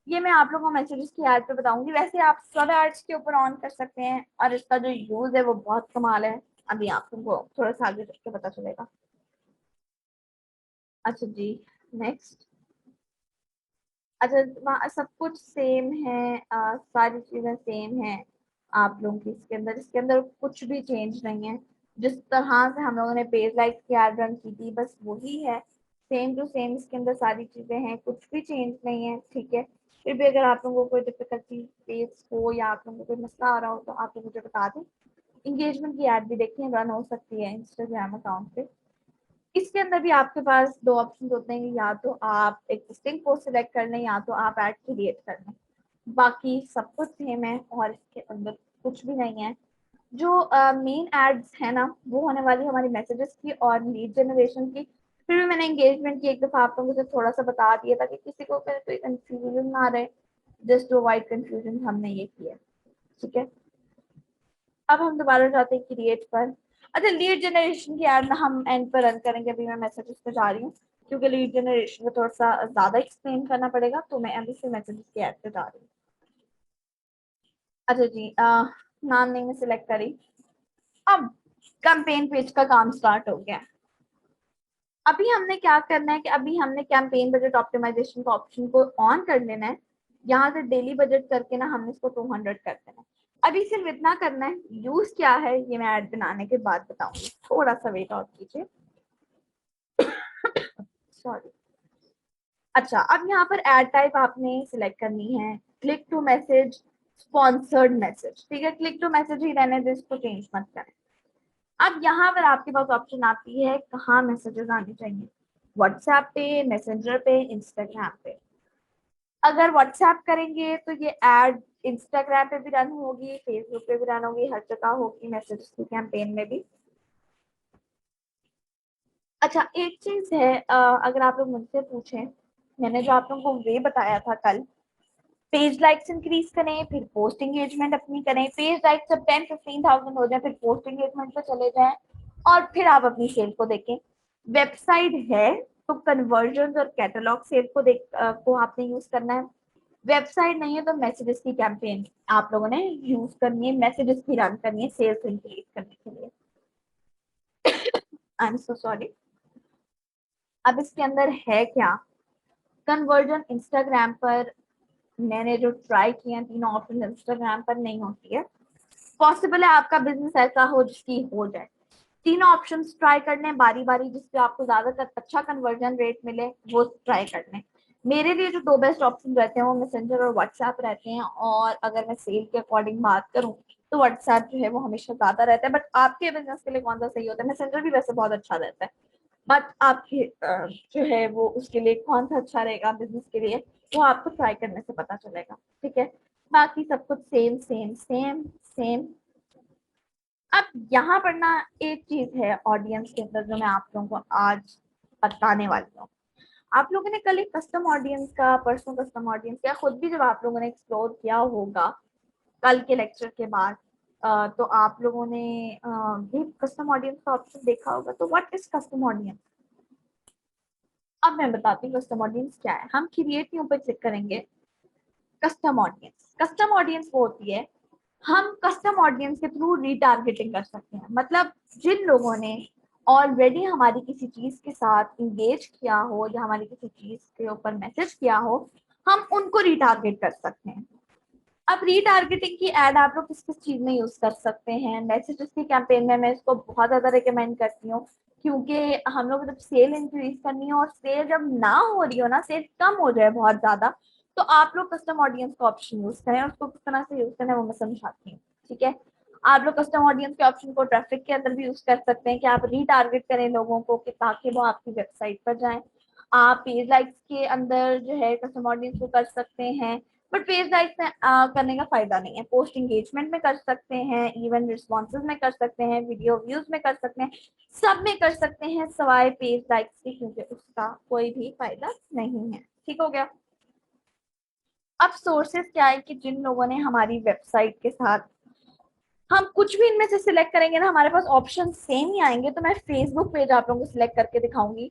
[SPEAKER 1] ये मैं आप लोगों को मैसेजेस की ऐड पे बताऊंगी। वैसे आप सब एड्स के ऊपर ऑन कर सकते हैं और इसका जो यूज है वो बहुत कमाल है, अभी आप लोगों को थोड़ा सा आगे चल के पता चलेगा। अच्छा जी, नेक्स्ट। अच्छा, सब कुछ सेम है, सारी चीजें सेम है आप लोगों की। इसके अंदर कुछ भी चेंज नहीं है। जिस तरह से हम लोगों ने पेज लाइक की एड रन की थी बस वही है, सेम टू सेम इसके अंदर सारी चीजें हैं, कुछ भी चेंज नहीं है, ठीक है। फिर भी अगर आप लोगों को कोई डिफिकल्टी फेस हो या आप लोगों को कोई मसला आ रहा हो तो आप लोग मुझे बता दें। इंगेजमेंट की एड भी देखिए रन हो सकती है इंस्टाग्राम अकाउंट पे। इसके अंदर भी आपके पास दो ऑप्शन होते हैं, या तो आप एग्जिस्टिंग पोस्ट सिलेक्ट कर लें या तो आप ऐड क्रिएट कर लें। बाकी सब कुछ सेम है और इसके अंदर कुछ भी नहीं है। जो मेन एड्स है ना वो होने वाली हमारी मैसेजेस की और लीड जनरेशन की। फिर भी मैंने एंगेजमेंट की एक दफा आप लोगों से थोड़ा सा बता दिया ताकि किसी को कोई कंफ्यूजन ना रहे। जस्ट टू अवॉइड कंफ्यूजन हमने ये किया, ठीक है। अब हम दोबारा जाते हैं क्रिएट पर। अच्छा, लीड जनरेशन की एड ना हम एंड पर रन करेंगे, अभी मैं मैसेजेस पे जा रही हूँ क्योंकि लीड जनरेशन को थोड़ा सा ज्यादा एक्सप्लेन करना पड़ेगा, तो मैं अभी से मैसेजेस की एड पे जा रही हूँ। अच्छा जी, नाम नहीं मैं सिलेक्ट करी। अब कैंपेन पेज का काम स्टार्ट हो गया। अभी हमने क्या करना है कि अभी हमने कैंपेन बजट ऑप्टिमाइजेशन का ऑप्शन को ऑन कर लेना है। यहाँ से डेली बजट करके ना हमने इसको 200 कर देना है। अभी सिर्फ इतना करना है, यूज क्या है ये मैं ऐड बनाने के बाद बताऊंगी, थोड़ा सा वेट और कीजिए। सॉरी। अच्छा, अब यहाँ पर एड टाइप आपने सिलेक्ट करनी है, click to message, sponsored message, ठीक है। क्लिक टू मैसेज ही रहने दे, इसको चेंज मत करें। अब यहाँ पर आपके पास ऑप्शन आती है कहाँ मैसेजेस आने चाहिए, व्हाट्सएप पे, मैसेंजर पे, इंस्टाग्राम पे। अगर व्हाट्सएप करेंगे तो ये एड इंस्टाग्राम पे भी रन होगी, फेसबुक पे भी रन होगी, हर जगह होगी मैसेज की कैंपेन में भी। अच्छा, एक चीज है, अगर आप लोग मुझसे पूछें, मैंने जो आप लोगों को वे बताया था कल, पेज लाइक्स इंक्रीज करें, फिर पोस्ट एंगेजमेंट अपनी करें, पेज लाइक्स जब 10-15,000 हो जाए फिर पोस्ट एंगेजमेंट पे चले जाएं और फिर आप अपनी सेल को देखें। वेबसाइट है तो कन्वर्जन और कैटलॉग सेल को को आपने यूज करना है। वेबसाइट नहीं है तो मैसेजेस की कैंपेन आप लोगों ने यूज करनी है, मैसेजेस की रन करनी है सेल्स इंक्रीज करने के लिए। I am so sorry. अब इसके अंदर है क्या, कन्वर्जन इंस्टाग्राम पर मैंने जो ट्राई किया, तीनों ऑप्शन इंस्टाग्राम पर नहीं होती है। पॉसिबल है आपका बिजनेस ऐसा हो जिसकी हो जाए। तीनों ऑप्शंस ट्राई कर लें बारी बारी, जिससे आपको ज्यादातर अच्छा कन्वर्जन रेट मिले वो ट्राई कर लें। मेरे लिए जो दो बेस्ट ऑप्शन रहते हैं वो मैसेंजर और व्हाट्सएप रहते हैं, और अगर मैं सेल के अकॉर्डिंग बात करूं तो व्हाट्सएप जो है वो हमेशा ज्यादा रहता है। बट आपके बिजनेस के लिए कौन सा सही होता है, मैसेंजर भी वैसे बहुत अच्छा रहता है, बट आपके जो है वो उसके लिए कौन सा अच्छा रहेगा बिजनेस के लिए वो आपको ट्राई करने से पता चलेगा, ठीक है। बाकी सब कुछ सेम सेम सेम सेम। अब यहाँ पर ना एक चीज है ऑडियंस के अंदर जो मैं आप लोगों को आज बताने वाली हूँ। आप लोगों ने कल एक कस्टम ऑडियंस का, परसों कस्टम ऑडियंस या खुद भी जब आप लोगों ने एक्सप्लोर किया होगा कल के लेक्चर के बाद, तो आप लोगों ने भी कस्टम ऑडियंस का ऑप्शन देखा होगा। तो व्हाट इज कस्टम ऑडियंस, अब मैं बताती हूँ कस्टम ऑडियंस क्या है। हम क्रिएट के ऊपर क्लिक करेंगे, कस्टम ऑडियंस। कस्टम ऑडियंस वो होती है, हम कस्टम ऑडियंस के थ्रू रीटारगेटिंग कर सकते हैं। मतलब जिन लोगों ने ऑलरेडी हमारी किसी चीज के साथ इंगेज किया हो या हमारी किसी चीज के ऊपर मैसेज किया हो, हम उनको रीटारगेट कर सकते हैं। अब रीटारगेटिंग की एड आप लोग किस किस चीज में यूज कर सकते हैं, मैसेजेस की कैंपेन में मैं इसको बहुत ज्यादा रिकमेंड करती हूँ क्योंकि हम लोग जब सेल इंक्रीज करनी है और सेल जब ना हो रही हो ना, सेल कम हो जाए बहुत ज्यादा, तो आप लोग कस्टम ऑडियंस का ऑप्शन यूज करें। उसको किस तरह से यूज करना है वो मैं समझाती हूँ, ठीक है। आप लोग कस्टम ऑडियंस के ऑप्शन को ट्रैफिक के अंदर भी यूज कर सकते हैं कि आप रीटारगेट करें लोगों को कि ताकि वो आपकी वेबसाइट पर जाएं। आप पेज लाइक्स के अंदर जो है कस्टम ऑडियंस को कर सकते हैं, बट पेज लाइक्स में करने का फायदा नहीं है। पोस्ट एंगेजमेंट में कर सकते हैं, इवन रिस्पॉन्सेज में कर सकते हैं, वीडियो व्यूज में कर सकते हैं, सब में कर सकते हैं सवाए पेज लाइक्स के, क्योंकि उसका कोई भी फायदा नहीं है। ठीक हो गया। अब सोर्सेस क्या है कि जिन लोगों ने हमारी वेबसाइट के साथ, हम कुछ भी इनमें से सिलेक्ट करेंगे ना, हमारे पास ऑप्शन सेम ही आएंगे। तो मैं फेसबुक पेज आप लोगों को सिलेक्ट करके दिखाऊंगी।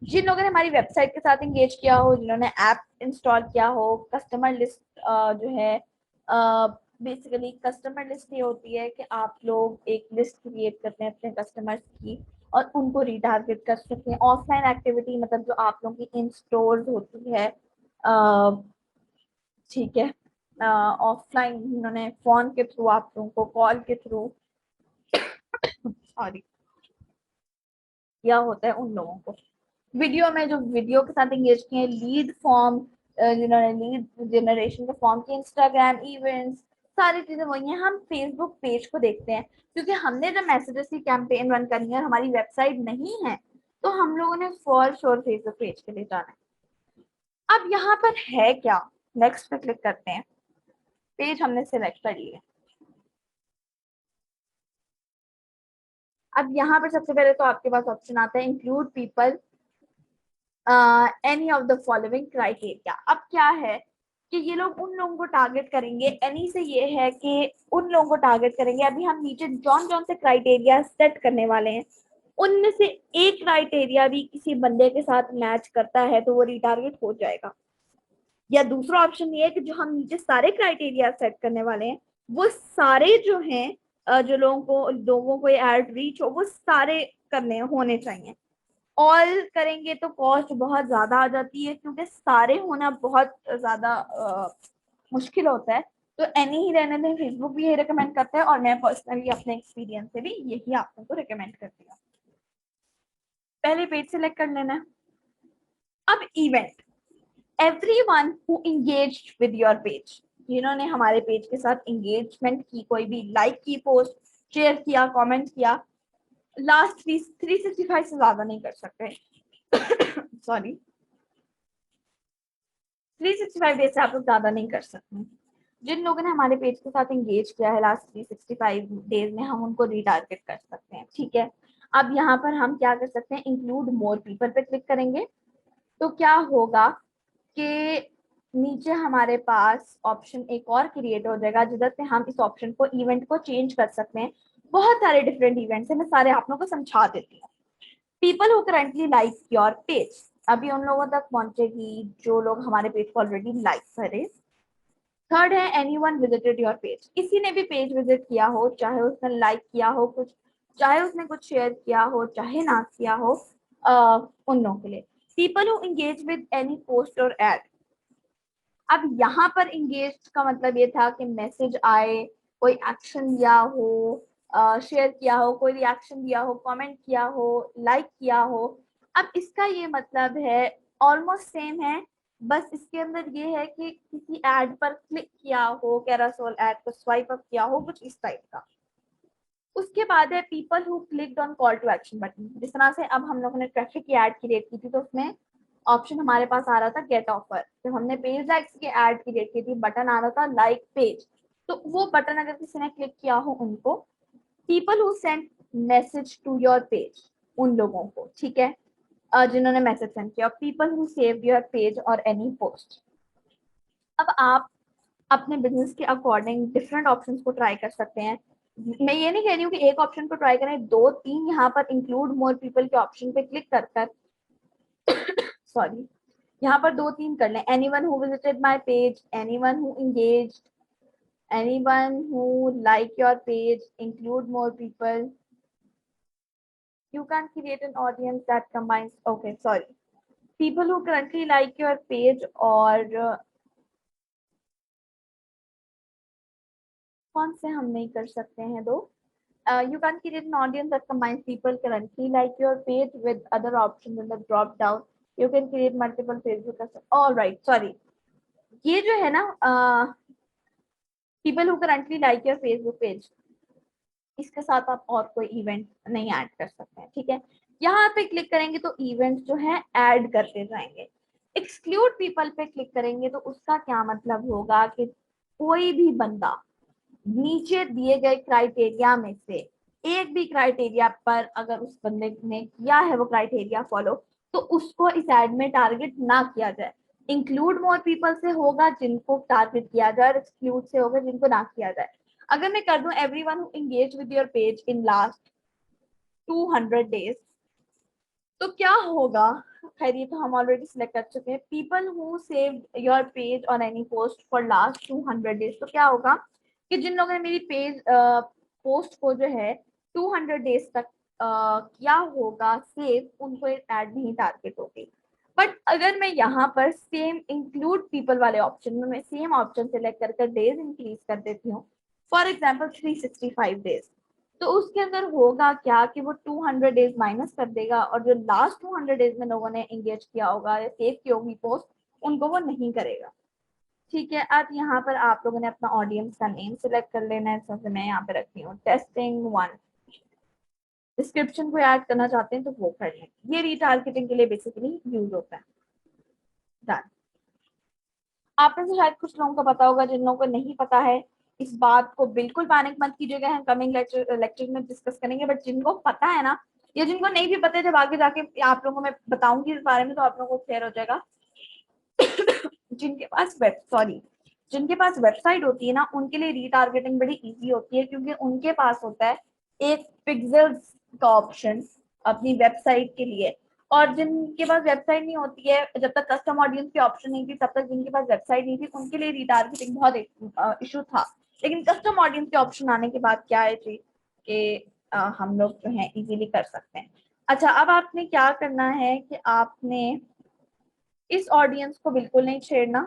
[SPEAKER 1] जिन लोगों ने हमारी वेबसाइट के साथ इंगेज किया हो, जिन्होंने ऐप इंस्टॉल किया हो, कस्टमर लिस्ट जो है, बेसिकली कस्टमर लिस्ट ये होती है कि आप लोग एक लिस्ट क्रिएट करते हैं अपने कस्टमर्स की और उनको रिटारगेट कर सकते हैं। ऑफलाइन एक्टिविटी मतलब जो आप लोगों की इन स्टोर होती है, ठीक है, ऑफलाइन उन्होंने फोन के थ्रू, आप लोगों को कॉल के थ्रू, सॉरी, किया होता है उन लोगों को। वीडियो में जो वीडियो के साथ एंगेज किए, लीड फॉर्म, जिन्होंने लीड जनरेशन के फॉर्म किए, इंस्टाग्राम इवेंट्स, सारी चीजें वही हैं। हम फेसबुक पेज को देखते हैं क्योंकि हमने जब मैसेजेस की कैंपेन रन करनी है, हमारी वेबसाइट नहीं है, तो हम लोगों ने फॉर श्योर फेसबुक पेज के लिए जाना है। अब यहाँ पर है क्या, नेक्स्ट पे क्लिक करते हैं। पेज हमने सिलेक्ट कर लिया। अब यहाँ पर सबसे पहले तो आपके पास ऑप्शन आता है include people any of the following criteria. अब क्या है कि ये लोग उन लोगों को टारगेट करेंगे, एनी से ये है कि उन लोगों को टारगेट करेंगे। अभी हम नीचे जॉन जॉन से क्राइटेरिया सेट करने वाले हैं, उनमें से एक क्राइटेरिया भी किसी बंदे के साथ मैच करता है तो वो रिटारगेट हो जाएगा। या दूसरा ऑप्शन ये है कि जो हम नीचे सारे क्राइटेरिया सेट करने वाले हैं, वो सारे जो हैं, जो लोगों को एड रीच हो, वो सारे करने होने चाहिए। ऑल करेंगे तो कॉस्ट बहुत ज्यादा आ जाती है, क्योंकि सारे होना बहुत ज्यादा मुश्किल होता है। तो एनी ही रहने दें, फेसबुक भी यही रिकमेंड करता है और मैं पर्सनली अपने एक्सपीरियंस से भी यही आप लोगों को रिकमेंड करती हूँ। पहले पेज सेलेक्ट कर लेना है। अब event, everyone who engaged with your page, जिन्होंने हमारे पेज के साथ एंगेजमेंट की, कोई भी लाइक की, पोस्ट शेयर किया, कमेंट किया, लास्ट 365 से ज्यादा नहीं कर सकते, सॉरी, 365 डेज से आप लोग ज्यादा नहीं कर सकते। जिन लोगों ने हमारे पेज के साथ एंगेज किया है लास्ट 365 डेज में, हम उनको रीटारगेट कर सकते हैं, ठीक है। अब यहाँ पर हम क्या कर सकते हैं, इंक्लूड मोर पीपल पे क्लिक करेंगे तो क्या होगा कि नीचे हमारे पास ऑप्शन एक और क्रिएट हो जाएगा, जिधर से हम इस ऑप्शन को, इवेंट को चेंज कर सकते हैं। बहुत सारे डिफरेंट इवेंट्स हैं, मैं सारे आप लोगों को समझा देती हूँ। People who currently like your page, अभी उन लोगों तक पहुंचेगी जो लोग हमारे पेज को ऑलरेडी लाइक करे। थर्ड है एनीवन विजिटेड योर पेज, किसी ने भी पेज विजिट किया हो, चाहे उसने लाइक किया हो कुछ, चाहे उसने कुछ शेयर किया हो, चाहे ना किया हो, उन लोगों के लिए। People who engage with any post और एड, अब यहाँ पर इंगेज का मतलब ये था कि मैसेज आए, कोई एक्शन लिया हो, शेयर किया हो, कोई रिएक्शन दिया हो, कमेंट किया हो, लाइक किया हो। अब इसका ये मतलब है ऑलमोस्ट सेम है, बस इसके अंदर ये है कि किसी एड पर क्लिक किया हो, कैरासोल एड को स्वाइप अप किया हो, कुछ इस टाइप का। उसके बाद है people who clicked on call to action button, जिस तरह से अब हम लोगों ने ट्रैफिक की एड क्रिएट की थी तो उसमें ऑप्शन हमारे पास आ रहा था गेट ऑफर, तो हमने पेज लाइक्स की एड क्रिएट की थी, बटन आ रहा था लाइक पेज, तो वो बटन अगर किसी ने क्लिक किया हो उनको। People who send message to your page, उन लोगों को, ठीक है, जिन्होंने मैसेज सेंड किया। People who save your page और एनी पोस्ट। अब आप अपने बिजनेस के अकॉर्डिंग डिफरेंट ऑप्शंस को ट्राई कर सकते हैं। मैं ये नहीं कह रही हूँ कि एक ऑप्शन को ट्राई करें, दो तीन यहाँ पर इंक्लूड मोर पीपल के ऑप्शन पे क्लिक कर कर सॉरी, यहाँ पर दो तीन कर लें, anyone who visited my page, anyone who engaged, anyone who like your page, include more people, you can create an audience that combines, okay sorry, people who currently like your page और कौन से हम नहीं कर सकते हैं दो, You can create an audience that combines people currently like your page with other options in the drop down. You can create multiple Facebook accounts. All right, sorry. ये जो है ना people who currently like your Facebook page, इसके साथ आप और कोई event नहीं ऐड कर सकते हैं, ठीक है। यहाँ पे क्लिक करेंगे तो इवेंट जो है ऐड करते जाएंगे। एक्सक्लूड पीपल पे क्लिक करेंगे तो उसका क्या मतलब होगा कि कोई भी बंदा नीचे दिए गए क्राइटेरिया में से एक भी क्राइटेरिया पर अगर उस बंदे ने किया है वो क्राइटेरिया फॉलो, तो उसको इस एड में टारगेट ना किया जाए। इंक्लूड मोर पीपल से होगा जिनको टारगेट किया जाए, और एक्सक्लूड से होगा जिनको ना किया जाए। अगर मैं कर दूं everyone who engage with your page in last 200 days, तो क्या होगा? खैर ये तो हम ऑलरेडी सिलेक्ट कर चुके हैं। People who saved your page on any post for last 200 days, तो क्या होगा कि जिन लोगों ने मेरी पेज पोस्ट को जो है 200 डेज तक किया होगा सेव, उनको ऐड नहीं टारगेट होगी। बट अगर मैं यहाँ पर सेम इंक्लूड पीपल वाले ऑप्शन में मैं सेम ऑप्शन सेलेक्ट करके डेज इंक्रीज कर देती हूँ, फॉर एग्जाम्पल 365 डेज, तो उसके अंदर होगा क्या कि वो 200 डेज माइनस कर देगा, और जो लास्ट 200 डेज में लोगों ने एंगेज किया होगा या सेव की होगी पोस्ट, उनको वो नहीं करेगा। ठीक है, अब यहाँ पर आप लोगों ने अपना ऑडियंस का नेम सिलेक्ट कर लेना है। सबसे मैं यहाँ पे रखती हूँ टेस्टिंग 1। डिस्क्रिप्शन को ऐड करना चाहते हैं तो वो कर लें, ये रीटारगेटिंग के लिए बेसिकली यूज होता है। डन। आप में से शायद कुछ लोगों को पता होगा, जिन लोगों को नहीं पता है इस बात को बिल्कुल पैनिक मत कीजिएगा, हम कमिंग लेक्चर में डिस्कस करेंगे। बट जिनको पता है ना, या जिनको नहीं भी पता है, जब आगे जाके आप लोगों को मैं बताऊंगी इस बारे में तो आप लोगों को क्लियर हो जाएगा। जिनके पास वेबसाइट होती है ना, उनके लिए रीटारगेटिंग बड़ी इजी होती है, क्योंकि उनके पास होता है एक पिक्सेल्स का ऑप्शन अपनी वेबसाइट के लिए। और जिनके पास वेबसाइट नहीं होती है, जब तक कस्टम ऑडियंस की ऑप्शन नहीं थी तब तक जिनके पास वेबसाइट नहीं थी उनके लिए रीटारगेटिंग बहुत एक इशू था। लेकिन कस्टम ऑडियंस के ऑप्शन आने के बाद क्या है जी कि हम लोग जो है इजीली कर सकते हैं। अच्छा, अब आपने क्या करना है कि आपने इस ऑडियंस को बिल्कुल नहीं छेड़ना,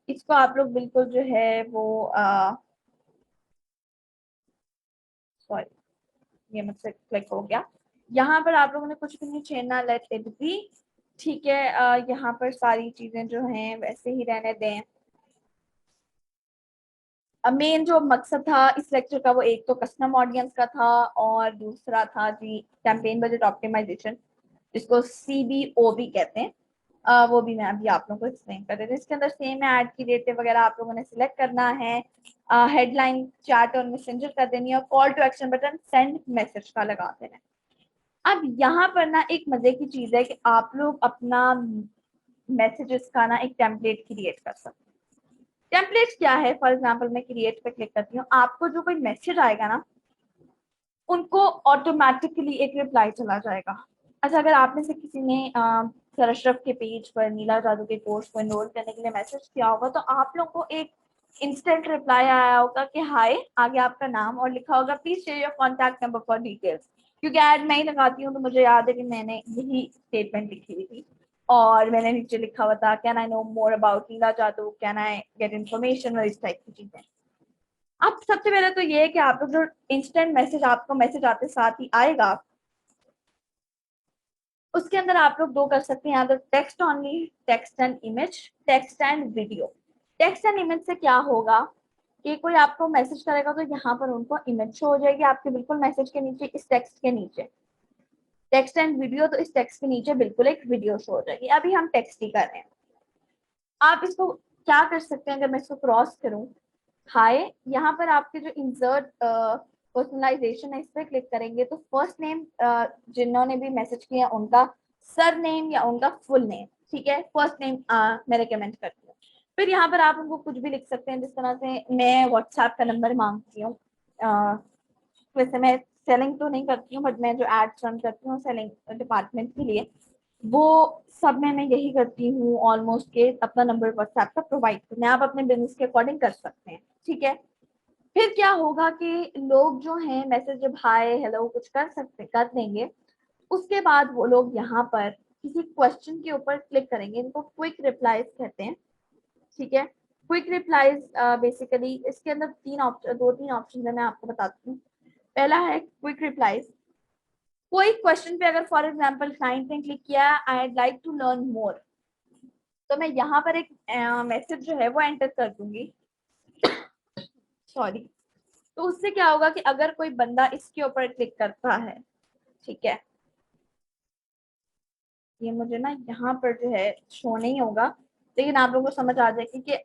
[SPEAKER 1] इसको आप लोग बिल्कुल जो है वो सॉरी ये मुझसे क्लिक हो गया। यहाँ पर आप लोगों ने कुछ भी नहीं छेड़ना, लेट इट बी। ठीक है, यहाँ पर सारी चीजें जो हैं वैसे ही रहने दें। मेन जो मकसद था इस लेक्चर का वो एक तो कस्टम ऑडियंस का था, और दूसरा था जी कैंपेन बजट ऑप्टिमाइजेशन, जिसको CBO भी कहते हैं। वो भी मैं अभी आप लोगों को एक्सप्लेन कर रही हूँ। इसके अंदर सेम ऐड की डेट वगैरह आप लोगों ने सिलेक्ट करना है, हेडलाइन चैट और मैसेंजर कर देनी है, और call to action button send message का लगा देना है। अब यहाँ पर ना एक मजे की चीज है कि आप लोग अपना मैसेजेस का ना एक टेम्पलेट क्रिएट कर सकते हैं। टेम्पलेट क्या है? फॉर एग्जाम्पल मैं क्रिएट पे क्लिक करती हूँ, आपको जो कोई मैसेज आएगा ना उनको ऑटोमेटिकली एक रिप्लाई चला जाएगा। अच्छा, अगर आप में से किसी ने सर अशरफ के पेज पर नीला जादू के कोर्स को एनरोल करने के लिए मैसेज किया होगा, तो आप लोगों को एक इंस्टेंट रिप्लाई आया होगा कि हाय, आगे आपका नाम और लिखा होगा please share your contact number for details. क्योंकि ऐड मैं ही लगाती हूँ तो मुझे याद है कि मैंने यही स्टेटमेंट लिखी हुई थी, और मैंने नीचे लिखा हुआ था can I know more about नीला जादू, कैन आई गेट इन्फॉर्मेशन, और इस टाइप की चीजें। अब सबसे पहले तो ये है कि आप लोग जो इंस्टेंट मैसेज आपको मैसेज आते साथ ही आएगा, उसके अंदर आप लोग दो कर सकते हैं, या तो text only, text and image, text and video. Text and image से क्या होगा कि कोई आपको मैसेज करेगा तो यहाँ पर उनको इमेज शो हो जाएगी आपके बिल्कुल मैसेज के नीचे, इस टेक्स्ट के नीचे। टेक्स्ट एंड वीडियो तो इस टेक्स्ट के नीचे बिल्कुल एक वीडियो शो हो जाएगी। अभी हम टेक्स्ट ही कर रहे हैं। आप इसको क्या कर सकते हैं, अगर मैं इसको क्रॉस करूं, हाय, यहाँ पर आपके जो इंसर्ट पर्सनलाइजेशन है इस पर क्लिक करेंगे तो फर्स्ट नेम जिन्होंने भी मैसेज किया उनका सर नेम या उनका फुल नेम, ठीक है, फर्स्ट नेम मैं रिकमेंड करती हूँ। फिर यहाँ पर आप उनको कुछ भी लिख सकते हैं, जिस तरह से मैं व्हाट्सएप का नंबर मांगती हूँ। वैसे मैं सेलिंग तो नहीं करती हूँ, बट मैं जो एड्स रन करती हूँ सेलिंग डिपार्टमेंट के लिए, वो सब में मैं यही करती हूँ ऑलमोस्ट के अपना नंबर व्हाट्सएप का प्रोवाइड करना है। आप अपने बिजनेस के अकॉर्डिंग कर सकते हैं, ठीक है। फिर क्या होगा कि लोग जो हैं मैसेज जब हाय हेलो कुछ कर देंगे, उसके बाद वो लोग यहाँ पर किसी क्वेश्चन के ऊपर क्लिक करेंगे, इनको क्विक रिप्लाईज कहते हैं, ठीक है। क्विक रिप्लाईज बेसिकली इसके अंदर दो तीन ऑप्शन है, मैं आपको बताती हूँ। पहला है क्विक रिप्लाईज। कोई क्वेश्चन पे अगर फॉर एग्जांपल क्लाइंट ने क्लिक किया I like to learn more, तो मैं यहाँ पर एक मैसेज जो है वो एंटर कर दूंगी, सॉरी। तो उससे क्या होगा कि अगर कोई बंदा इसके ऊपर क्लिक करता है, ठीक है, ये मुझे ना यहाँ पर जो है शो नहीं होगा, लेकिन आप लोगों को समझ आ जाएगी कि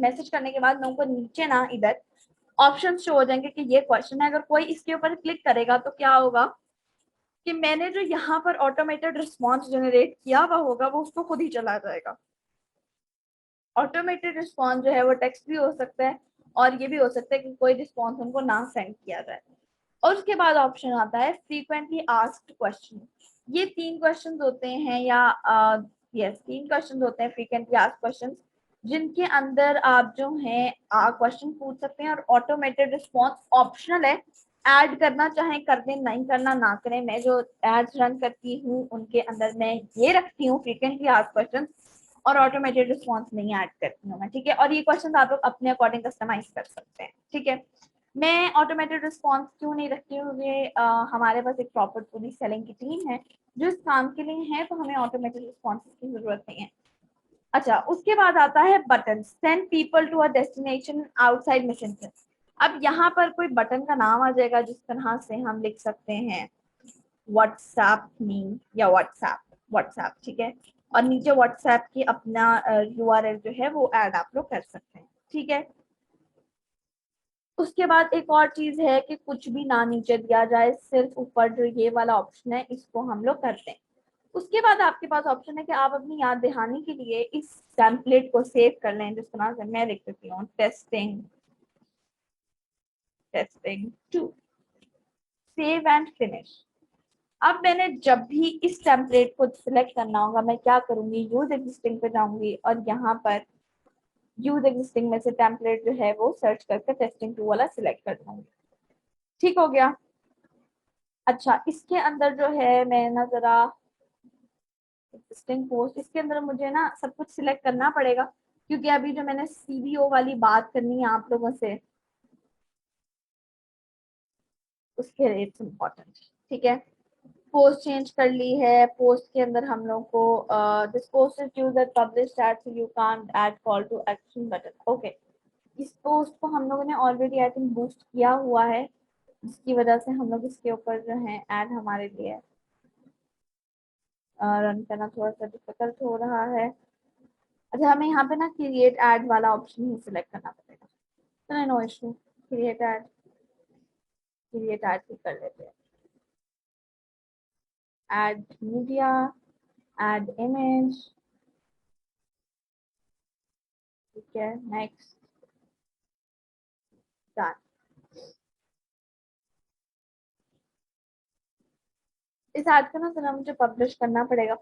[SPEAKER 1] मैसेज करने के बाद लोगों को नीचे ना इधर ऑप्शन शो हो जाएंगे कि ये क्वेश्चन है। अगर कोई इसके ऊपर क्लिक करेगा तो क्या होगा कि मैंने जो यहाँ पर ऑटोमेटेड रिस्पॉन्स जनरेट किया हुआ होगा वो उसको खुद ही चला जाएगा। ऑटोमेटेड रिस्पॉन्स जो है वो टेक्स्ट भी हो सकता है और ये भी हो सकता है कि कोई रिस्पॉन्स उनको ना सेंड किया जाए। और उसके बाद ऑप्शन आता है फ्रीक्वेंटली आस्क्ड क्वेश्चन। ये तीन क्वेश्चन होते हैं या यस तीन क्वेश्चन होते हैं फ्रीक्वेंटली आस्क्ड क्वेश्चन, जिनके अंदर आप जो है क्वेश्चन पूछ सकते हैं और ऑटोमेटेड रिस्पॉन्स ऑप्शनल है। ऐड करना चाहें कर दें, नहीं करना ना करें। मैं जो एड्स रन करती हूँ उनके अंदर मैं ये रखती हूँ फ्रीक्वेंटली आस्क्ड क्वेश्चन और ऑटोमेटेड रिस्पॉन्स नहीं ऐड करती हूँ मैं, ठीक है। और ये क्वेश्चन आप लोग अपने अकॉर्डिंग कस्टमाइज कर सकते हैं, ठीक है। मैं ऑटोमेटेड रिस्पॉन्स क्यों नहीं रखती हूँ, ये हमारे पास एक प्रॉपर पूरी सेलिंग की टीम है जो इस काम के लिए है, तो हमें ऑटोमेटेड रिस्पॉन्स की जरूरत नहीं है। अच्छा, उसके बाद आता है button, send people to a destination outside mission. अब यहाँ पर कोई बटन का नाम आ जाएगा जिस तरह से हम लिख सकते हैं व्हाट्सएप मी या व्हाट्सएप व्हाट्सएप, ठीक है। और नीचे व्हाट्सएप की अपना यूआरएल जो है वो ऐड आप लोग कर सकते हैं, ठीक है। उसके बाद एक और चीज है कि कुछ भी ना नीचे दिया जाए, सिर्फ ऊपर जो ये वाला ऑप्शन है इसको हम लोग करते हैं। उसके बाद आपके पास ऑप्शन है कि आप अपनी याद दहानी के लिए इस टेम्पलेट को सेव कर लें, जिस तरह से मैं लिख देती हूँ testing testing two, save and finish. अब मैंने जब भी इस टेम्पलेट को सिलेक्ट करना होगा मैं क्या करूंगी, यूज एग्जिस्टिंग पे जाऊंगी और यहाँ पर यूज एग्जिस्टिंग में से टेम्पलेट जो है वो सर्च करके टेस्टिंग टू वाला सिलेक्ट कर दूंगी। ठीक हो गया। अच्छा, इसके अंदर जो है मैं ना जरा एग्जिस्टिंग पोस्ट, इसके अंदर मुझे ना सब कुछ सिलेक्ट करना पड़ेगा क्योंकि अभी जो मैंने सीबीओ वाली बात करनी है आप लोगों से उसके रेट्स इम्पोर्टेंट, ठीक है। पोस्ट चेंज कर ली है, पोस्ट के अंदर हम लोग को this post is used at publish that so you can't add call to action button, okay. इस पोस्ट को हम लोगों ने ऑलरेडी आई थिंक बूस्ट किया हुआ है, जिसकी वजह से हम लोग इसके ऊपर जो है ऐड हमारे लिए रन करना थोड़ा सा डिफिकल्ट हो रहा है। अच्छा, हमें यहाँ पे ना क्रिएट एड वाला ऑप्शन ही सिलेक्ट करना पड़ेगा, तो नो इशू, क्रिएट एड भी कर लेते हैं। एड मीडिया, एड इमेज, ठीक है, नेक्स्ट, डन। इस एड को ना जरा मुझे पब्लिश करना पड़ेगा।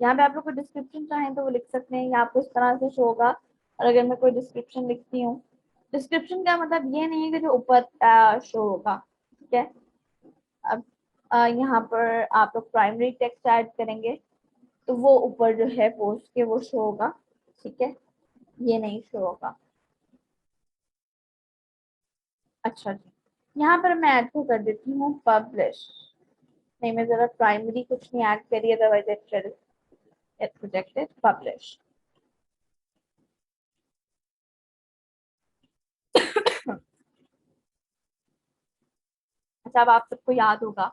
[SPEAKER 1] यहाँ पे आप लोग को डिस्क्रिप्शन चाहें तो वो लिख सकते हैं या आपको इस तरह से शो होगा। और अगर मैं कोई डिस्क्रिप्शन लिखती हूँ, डिस्क्रिप्शन का मतलब ये नहीं है कि जो ऊपर शो होगा, ठीक है। अब यहाँ पर आप लोग प्राइमरी टेक्स्ट ऐड करेंगे तो वो ऊपर जो है पोस्ट के वो शो होगा, ठीक है, ये नहीं शो होगा। अच्छा जी, यहाँ पर मैं ऐड को कर देती हूँ पब्लिश। नहीं, मैं जरा प्राइमरी कुछ नहीं ऐड करी, अदरवाइज इट प्रोजेक्टेड पब्लिश। अच्छा, अब आप सबको याद होगा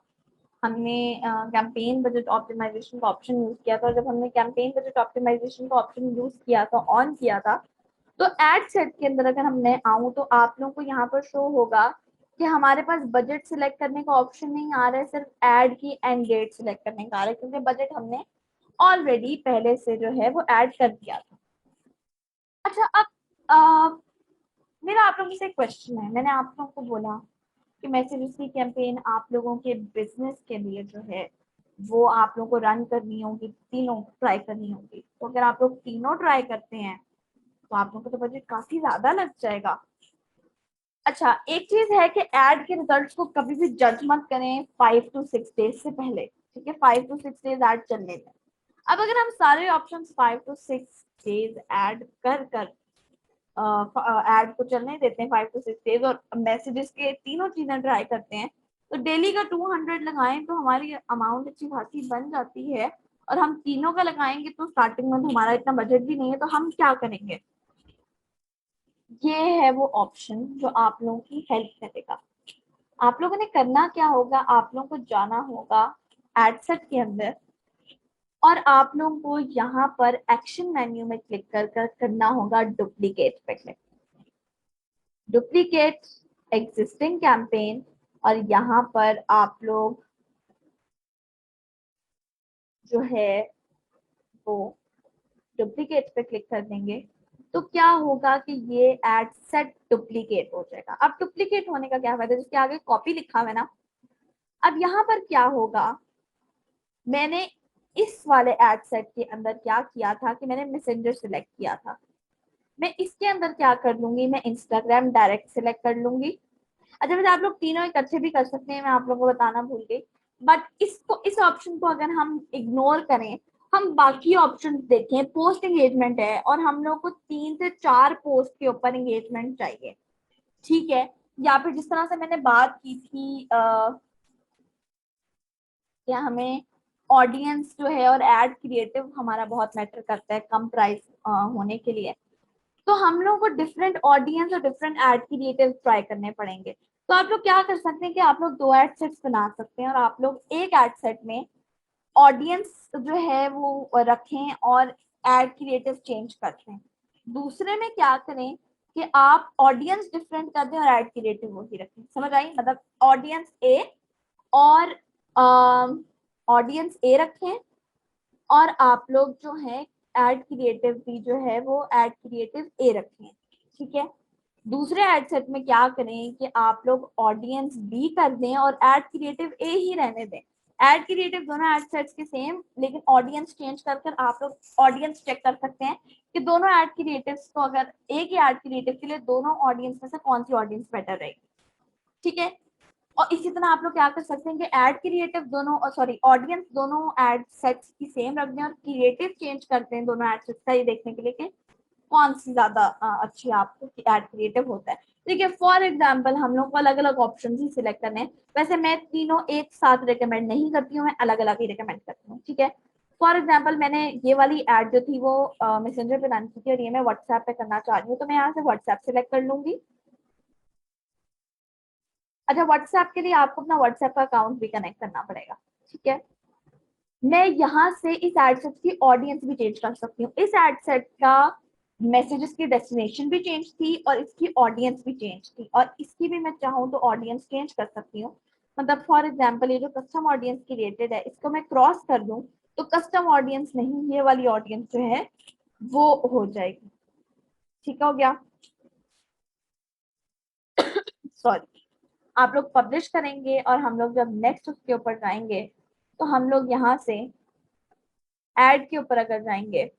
[SPEAKER 1] हमने कैंपेन बजट ऑप्टिमाइजेशन का ऑप्शन यूज किया था, और जब हमने कैंपेन बजट ऑप्टिमाइजेशन का ऑप्शन यूज किया था, ऑन किया था, तो एड सेट के अंदर अगर हमने आऊं तो आप लोगों को यहाँ पर शो होगा कि हमारे पास बजट सिलेक्ट करने का ऑप्शन नहीं आ रहा है, सिर्फ एड की एंड डेट सिलेक्ट करने का आ रहा है, क्योंकि बजट हमने ऑलरेडी पहले से जो है वो ऐड कर दिया था। अच्छा, अब मेरा आप लोगों से क्वेश्चन है। मैंने आप लोगों को बोला कि मैसेजिस कैंपेन आप लोगों के बिजनेस के लिए जो है वो आप लोगों को रन करनी होगी, तीनों ट्राई करनी होगी। तो अगर आप लोग तीनों ट्राई करते हैं तो आप लोगों को तो बजट काफी ज्यादा लग जाएगा। अच्छा, एक चीज है कि एड के रिजल्ट्स को कभी भी जज मत करें 5 to 6 डेज से पहले, ठीक है। 5 to 6 डेज ऐड चलने दें। अब अगर हम सारे ऑप्शंस 5 to 6 डेज ऐड कर कर एड को चलने देते हैं 5 to 6 days और मैसेजेस के तीनों चीजें ट्राई करते हैं, तो डेली का 200 लगाएं तो हमारी अमाउंट अच्छी खासी बन जाती है। और हम तीनों का लगाएंगे तो स्टार्टिंग में हमारा इतना बजट भी नहीं है, तो हम क्या करेंगे, ये है वो ऑप्शन जो आप लोगों की हेल्प करेगा। आप लोगों ने करना क्या होगा, आप लोगों को जाना होगा एडसेट के अंदर और आप लोगों को यहाँ पर एक्शन मेन्यू में क्लिक कर करना होगा डुप्लीकेट पे क्लिक, डुप्लीकेट एग्जिस्टिंग कैंपेन, और यहाँ पर आप लोग जो है वो डुप्लीकेट पे क्लिक कर देंगे। तो क्या होगा कि ये एड सेट डुप्लीकेट हो जाएगा। अब डुप्लीकेट होने का क्या फायदा, जिसके आगे कॉपी लिखा हुआ है ना, अब यहाँ पर क्या होगा, मैंने इस वाले एड सेट के अंदर क्या किया था कि मैंने मैसेंजर सिलेक्ट किया था, मैं इसके अंदर क्या कर लूंगी, मैं इंस्टाग्राम डायरेक्ट सिलेक्ट कर लूंगी। अच्छा वैसे आप लोग तीनों इकट्ठे भी कर सकते हैं, मैं आप लोगों को बताना भूल गई। बट इसको, इस ऑप्शन को अगर हम इग्नोर करें, हम बाकी ऑप्शन देखें, पोस्ट एंगेजमेंट है और हम लोग को 3 से 4 पोस्ट के ऊपर एंगेजमेंट चाहिए, ठीक है। या फिर जिस तरह से मैंने बात की थी क्या हमें ऑडियंस जो है और एड क्रिएटिव हमारा बहुत मैटर करता है कम प्राइस होने के लिए, तो हम लोग को डिफरेंट ऑडियंस और डिफरेंट एड क्रिएटिव ट्राई करने पड़ेंगे। तो आप लोग क्या कर सकते हैं कि आप लोग 2 एड सेट्स बना सकते हैं और आप लोग एक एड सेट में ऑडियंस जो है वो रखें और एड क्रिएटिव चेंज कर दें। दूसरे में क्या करें कि आप ऑडियंस डिफरेंट कर दें और एड क्रिएटिव वही रखें। समझ आई, मतलब ऑडियंस ए और ऑडियंस ए रखें और आप लोग जो है एड क्रिएटिव भी जो है वो एड क्रिएटिव ए रखें, ठीक है। दूसरे एड सेट में क्या करें कि आप लोग ऑडियंस बी कर दें और एड क्रिएटिव ए ही रहने दें। एड क्रिएटिव दोनों एड सेट्स के सेम, लेकिन ऑडियंस चेंज कर कर आप लोग ऑडियंस चेक कर सकते हैं कि दोनों एड क्रिएटिव्स को, अगर एक ही एड क्रिएटिव के लिए दोनों ऑडियंस में से कौन सी ऑडियंस बेटर रहेगी, ठीक है। और इसी तरह आप लोग क्या कर सकते हैं कि एड क्रिएटिव दोनों, सॉरी ऑडियंस दोनों एड सेट्स की सेम रख दें और क्रिएटिव चेंज करते हैं दोनों एड सेट्स का, ये देखने के लिए कि कौन सी ज्यादा अच्छी आपको एड क्रिएटिव होता है। ठीक है, फॉर एग्जाम्पल हम लोग को अलग अलग ऑप्शन ही सिलेक्ट करने हैं। वैसे मैं तीनों एक साथ रिकमेंड नहीं करती हूँ, मैं अलग अलग ही रिकमेंड करती हूँ, ठीक है। फॉर एग्जाम्पल मैंने ये वाली एड जो थी वो मैसेंजर पे रन की थी और ये मैं व्हाट्सएप पे करना चाह रही हूँ, तो मैं यहाँ से व्हाट्सएप सिलेक्ट कर लूंगी। अच्छा व्हाट्सएप के लिए आपको अपना व्हाट्सएप का अकाउंट भी कनेक्ट करना पड़ेगा, ठीक है। मैं यहाँ से इस एड सेट की ऑडियंस भी चेंज कर सकती हूँ। इस एड सेट का मैसेजेस की डेस्टिनेशन भी चेंज थी और इसकी ऑडियंस भी चेंज थी, और इसकी भी मैं चाहूँ तो ऑडियंस चेंज कर सकती हूँ। मतलब फॉर एग्जाम्पल ये जो कस्टम ऑडियंस क्रिएटेड है इसको मैं क्रॉस कर दूं तो कस्टम ऑडियंस नहीं, ये वाली ऑडियंस जो है वो हो जाएगी, ठीक हो गया। सॉरी, आप लोग पब्लिश करेंगे और हम लोग जब नेक्स्ट उसके ऊपर जाएंगे तो हम लोग यहाँ से एड के ऊपर अगर जाएंगे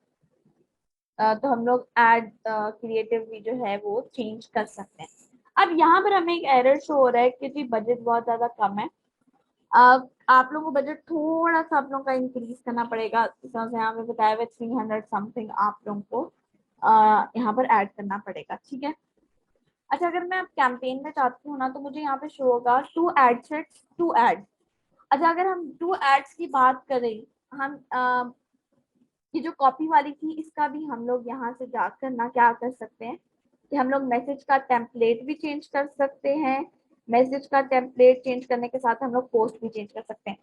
[SPEAKER 1] तो हम लोग एड क्रिएटिव भी जो है वो चेंज कर सकते हैं। अब यहाँ पर हमें एक एरर शो हो रहा है कि जी बजट बहुत ज्यादा कम है। आप लोगों को बजट थोड़ा सा आप लोगों का इंक्रीज करना पड़ेगा, इस तरह से यहाँ पे बताया हुआ 300 समथिंग आप लोगों को यहाँ पर ऐड करना पड़ेगा, ठीक है। अच्छा अगर मैं कैंपेन में चाहती हूँ ना तो मुझे यहाँ पे शो होगा 2 एड सेट्स 2 एड। अच्छा अगर हम 2 एड्स की बात करें, हम ये जो कॉपी वाली थी इसका भी हम लोग यहाँ से जाकर ना क्या कर सकते हैं कि हम लोग मैसेज का टेम्पलेट भी चेंज कर सकते हैं। मैसेज का टेम्पलेट चेंज करने के साथ हम लोग पोस्ट भी चेंज कर सकते हैं।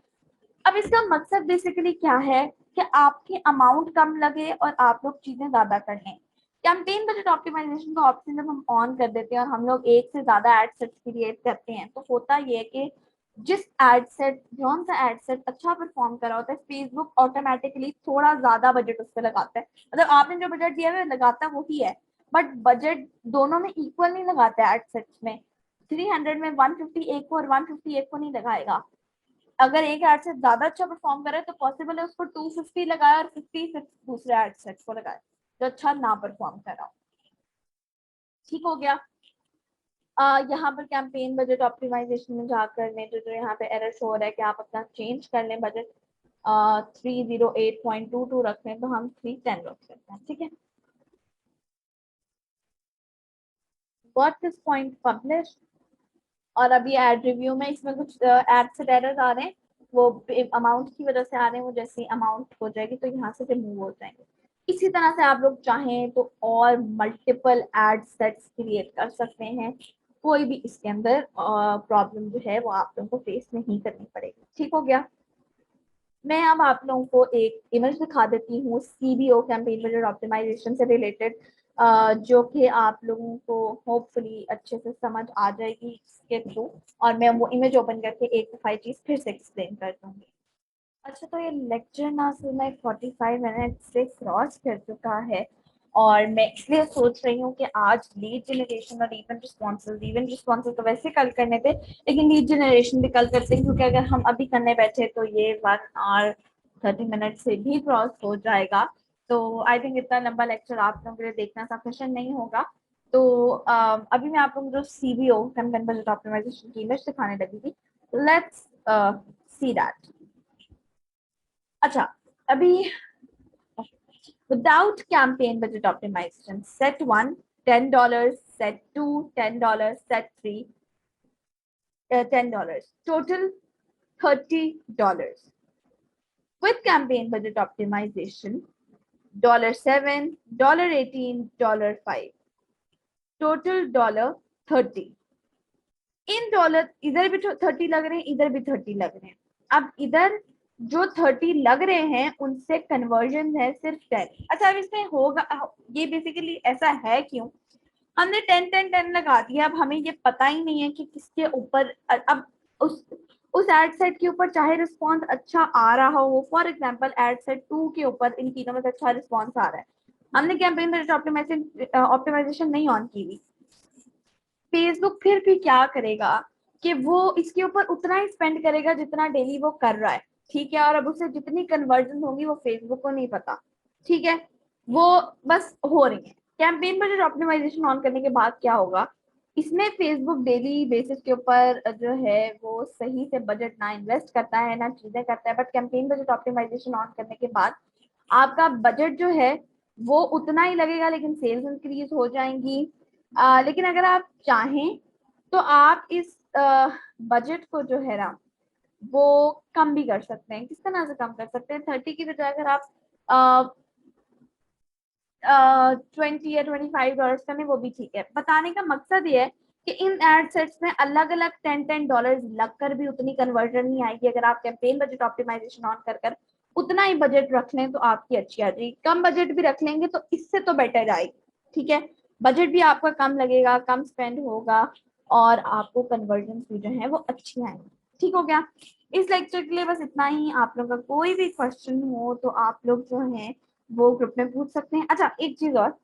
[SPEAKER 1] अब इसका मकसद बेसिकली क्या है कि आपकी अमाउंट कम लगे और आप लोग चीजें ज्यादा कर लें। कैंपेन बजट ऑप्टिमाइजेशन का ऑप्शन जब हम ऑन कर देते हैं और हम लोग एक से ज्यादा एड सेट्स क्रिएट करते हैं तो होता ये है कि जिस एड सेट, कौन सा एड सेट अच्छा परफॉर्म कर रहा होता है, फेसबुक ऑटोमेटिकली थोड़ा ज्यादा बजट उस पर लगाता है। मतलब आपने जो बजट दिया है लगाता वही है, बट बजट दोनों में इक्वल नहीं लगाता है। एड सेट्स में 300 में 150 एक को और 150 एक को नहीं लगाएगा। अगर एक एड सेट ज्यादा अच्छा परफॉर्म करे तो पॉसिबल है उसको 250 लगाए और 50 दूसरे एड सेट को लगाए जो अच्छा ना परफॉर्म कर रहा हो, ठीक हो गया। यहाँ पर कैंपेन बजट ऑप्टिमाइजेशन में जाकर में जो यहाँ पे एरर शो हो रहा है कि आप अपना चेंज कर लें बजट 308.22 रख लें तो हम 310 रख सकते हैं, ठीक है। Got this point publish. और अभी एड रिव्यू में इसमें कुछ एड से एरर्स आ रहे हैं, वो अमाउंट की वजह से आ रहे हैं, वो जैसे अमाउंट हो जाएगी तो यहाँ से रिमूव हो जाएंगे। इसी तरह से आप लोग चाहें तो और मल्टीपल एड सेट्स क्रिएट कर सकते हैं, कोई भी इसके अंदर प्रॉब्लम जो है वो आप लोगों को फेस नहीं करनी पड़ेगी। ठीक हो गया। मैं अब आप लोगों को एक इमेज दिखा देती हूँ सीबीओ कैंपेन बजट ऑप्टिमाइजेशन से रिलेटेड, जो कि आप लोगों को होपफुली अच्छे से समझ आ जाएगी इसके थ्रू। और मैं वो इमेज ओपन करके एक दफा चीज फिर से एक्सप्लेन कर दूंगी। अच्छा, तो ये लेक्चर ना सिर्फ मैं 45 मिनट से क्रॉस कर चुका है, और मैं इसलिए सोच रही हूँ कि आज लीड जनरेशन और इवन रिस्पॉन्सेज तो वैसे कल करने थे, लेकिन लीड जनरेशन भी कल करते हैं, क्योंकि अगर हम अभी करने बैठे तो ये 1 hour 30 minute से भी क्रॉस हो जाएगा। तो आई थिंक इतना लंबा लेक्चर आप लोगों के लिए देखना सफिशिएंट नहीं होगा। तो अभी मैं आप लोगों को जो सीबीओ कैंपेन बजट ऑप्टिमाइजेशन की इमेज दिखाने लगी थी, लेट्स सी दैट। अच्छा, अभी without campaign budget optimization, set one $10, set two $10, set three $10, total $30. With campaign budget optimization, $7, $18, $5, total $30. In dollar इधर भी 30 लग रहे हैं, इधर भी 30 लग रहे हैं। अब इधर जो 30 लग रहे हैं उनसे कन्वर्जन है सिर्फ 10। अच्छा, अब इसमें होगा, ये बेसिकली ऐसा है क्यों, हमने 10 10 10 लगा दिया, अब हमें ये पता ही नहीं है कि किसके ऊपर अब उस एड सेट के ऊपर चाहे रिस्पॉन्स अच्छा आ रहा हो। फॉर एग्जाम्पल एड सेट 2 के ऊपर इन तीनों में से अच्छा रिस्पॉन्स आ रहा है, हमने कैंपेन बजट ऑप्टिमाइजेशन नहीं ऑन की हुई, फेसबुक फिर भी क्या करेगा कि वो इसके ऊपर उतना ही स्पेंड करेगा जितना डेली वो कर रहा है। ठीक है, और अब उसे जितनी कन्वर्जन होगी वो फेसबुक को नहीं पता। ठीक है, वो बस हो रही है। कैंपेन बजट ऑप्टिमाइजेशन ऑन करने के बाद क्या होगा, इसमें फेसबुक डेली बेसिस के ऊपर जो है वो सही से बजट ना इन्वेस्ट करता है ना चीजें करता है, but campaign budget optimisation on करने के बाद आपका बजट जो है वो उतना ही लगेगा, लेकिन सेल्स इंक्रीज हो जाएंगी। लेकिन अगर आप चाहें तो आप इस बजट को जो है ना वो कम भी कर सकते हैं। किस तरह से कम कर सकते हैं, 30 की बजाय अगर आप 20 या $25 करने, वो भी ठीक है। बताने का मकसद ये है कि इन एड सेट्स में अलग अलग $10 लगकर भी उतनी कन्वर्जन नहीं आएगी। अगर आप कैंपेन बजट ऑप्टिमाइजेशन ऑन कर उतना ही बजट रख लें तो आपकी अच्छी आ जाएगी। कम बजट भी रख लेंगे तो इससे तो बेटर आएगी। ठीक है, बजट भी आपका कम लगेगा, कम स्पेंड होगा, और आपको कन्वर्जन भी जो है वो अच्छी आएंगी। ठीक हो गया। इस लेक्चर के लिए बस इतना ही। आप लोगों का कोई भी क्वेश्चन हो तो आप लोग जो है वो ग्रुप में पूछ सकते हैं। अच्छा, एक चीज और,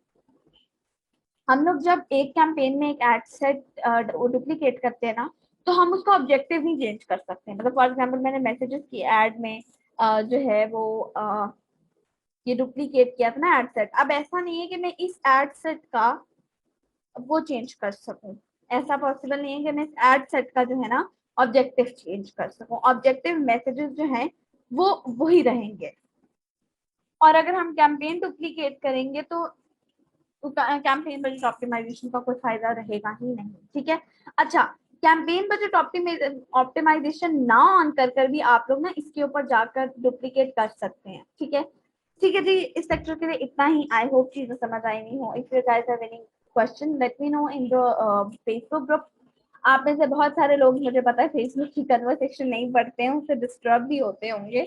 [SPEAKER 1] हम लोग जब एक कैंपेन में एक एड सेट डुप्लीकेट करते हैं ना, तो हम उसका ऑब्जेक्टिव नहीं चेंज कर सकते। मतलब फॉर एग्जांपल मैंने मैसेजेस की एड में जो है वो ये डुप्लीकेट किया था ना एड सेट, अब ऐसा नहीं है कि मैं इस एड सेट का वो चेंज कर सकूं। ऐसा पॉसिबल नहीं है कि मैं इस एड सेट का जो है ना ऑब्जेक्टिव चेंज कर सकूं। ऑब्जेक्टिव मैसेजेस जो हैं वो वही रहेंगे, और अगर हम कैंपेन डुप्लीकेट करेंगे तो कैंपेन बजट ऑप्टिमाइजेशन का कोई फायदा रहेगा ही नहीं। ठीक है। अच्छा, कैंपेन बजट ऑप्टिमाइजेशन ना ऑन कर भी आप लोग ना इसके ऊपर जाकर डुप्लीकेट कर सकते हैं। ठीक है, ठीक है जी। इस लेक्चर के लिए इतना ही। आई होप चीजें समझ आई नहीं हो। If you guys have any question let me know in the Facebook group. आप में से बहुत सारे लोग, मुझे पता है, फेसबुक की कन्वर्सेशन नहीं पढ़ते हैं, उससे डिस्टर्ब भी होते होंगे।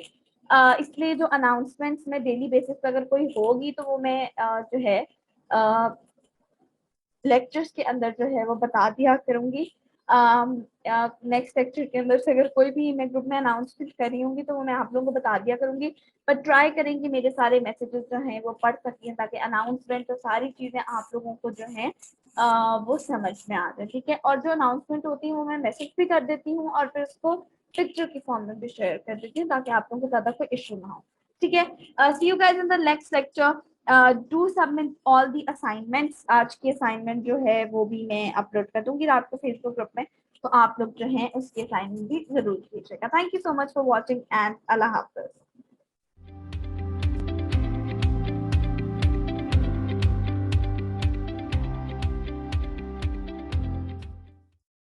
[SPEAKER 1] इसलिए जो अनाउंसमेंट्स में डेली बेसिस पर अगर कोई होगी तो वो मैं जो है लेक्चर्स के अंदर जो है वो बता दिया करूंगी। नेक्स्ट लेक्चर के अंदर से अगर कोई भी मैं ग्रुप में अनाउंसमेंट कर रही होंगी तो वो मैं आप लोगों को बता दिया करूंगी। पर ट्राई करेंगे मेरे सारे मैसेजेस जो हैं वो पढ़ सकें, ताकि अनाउंसमेंट और सारी चीजें आप लोगों को जो है वो समझ में आ जाए। ठीक है, और जो अनाउंसमेंट होती है वो मैं मैसेज भी कर देती हूँ और फिर उसको पिक्चर की फॉर्म में भी शेयर कर देती हूँ, ताकि आप लोगों को ज्यादा कोई इशू ना हो। ठीक है, see you guys in the next lecture. Do submit all the assignments. आज की असाइनमेंट जो है वो भी मैं अपलोड कर दूंगी रात को फेसबुक ग्रुप में, तो आप लोग जो है उसकी असाइनमेंट भी जरूर कीजिएगा। Thank you so much for watching and Allah Hafiz.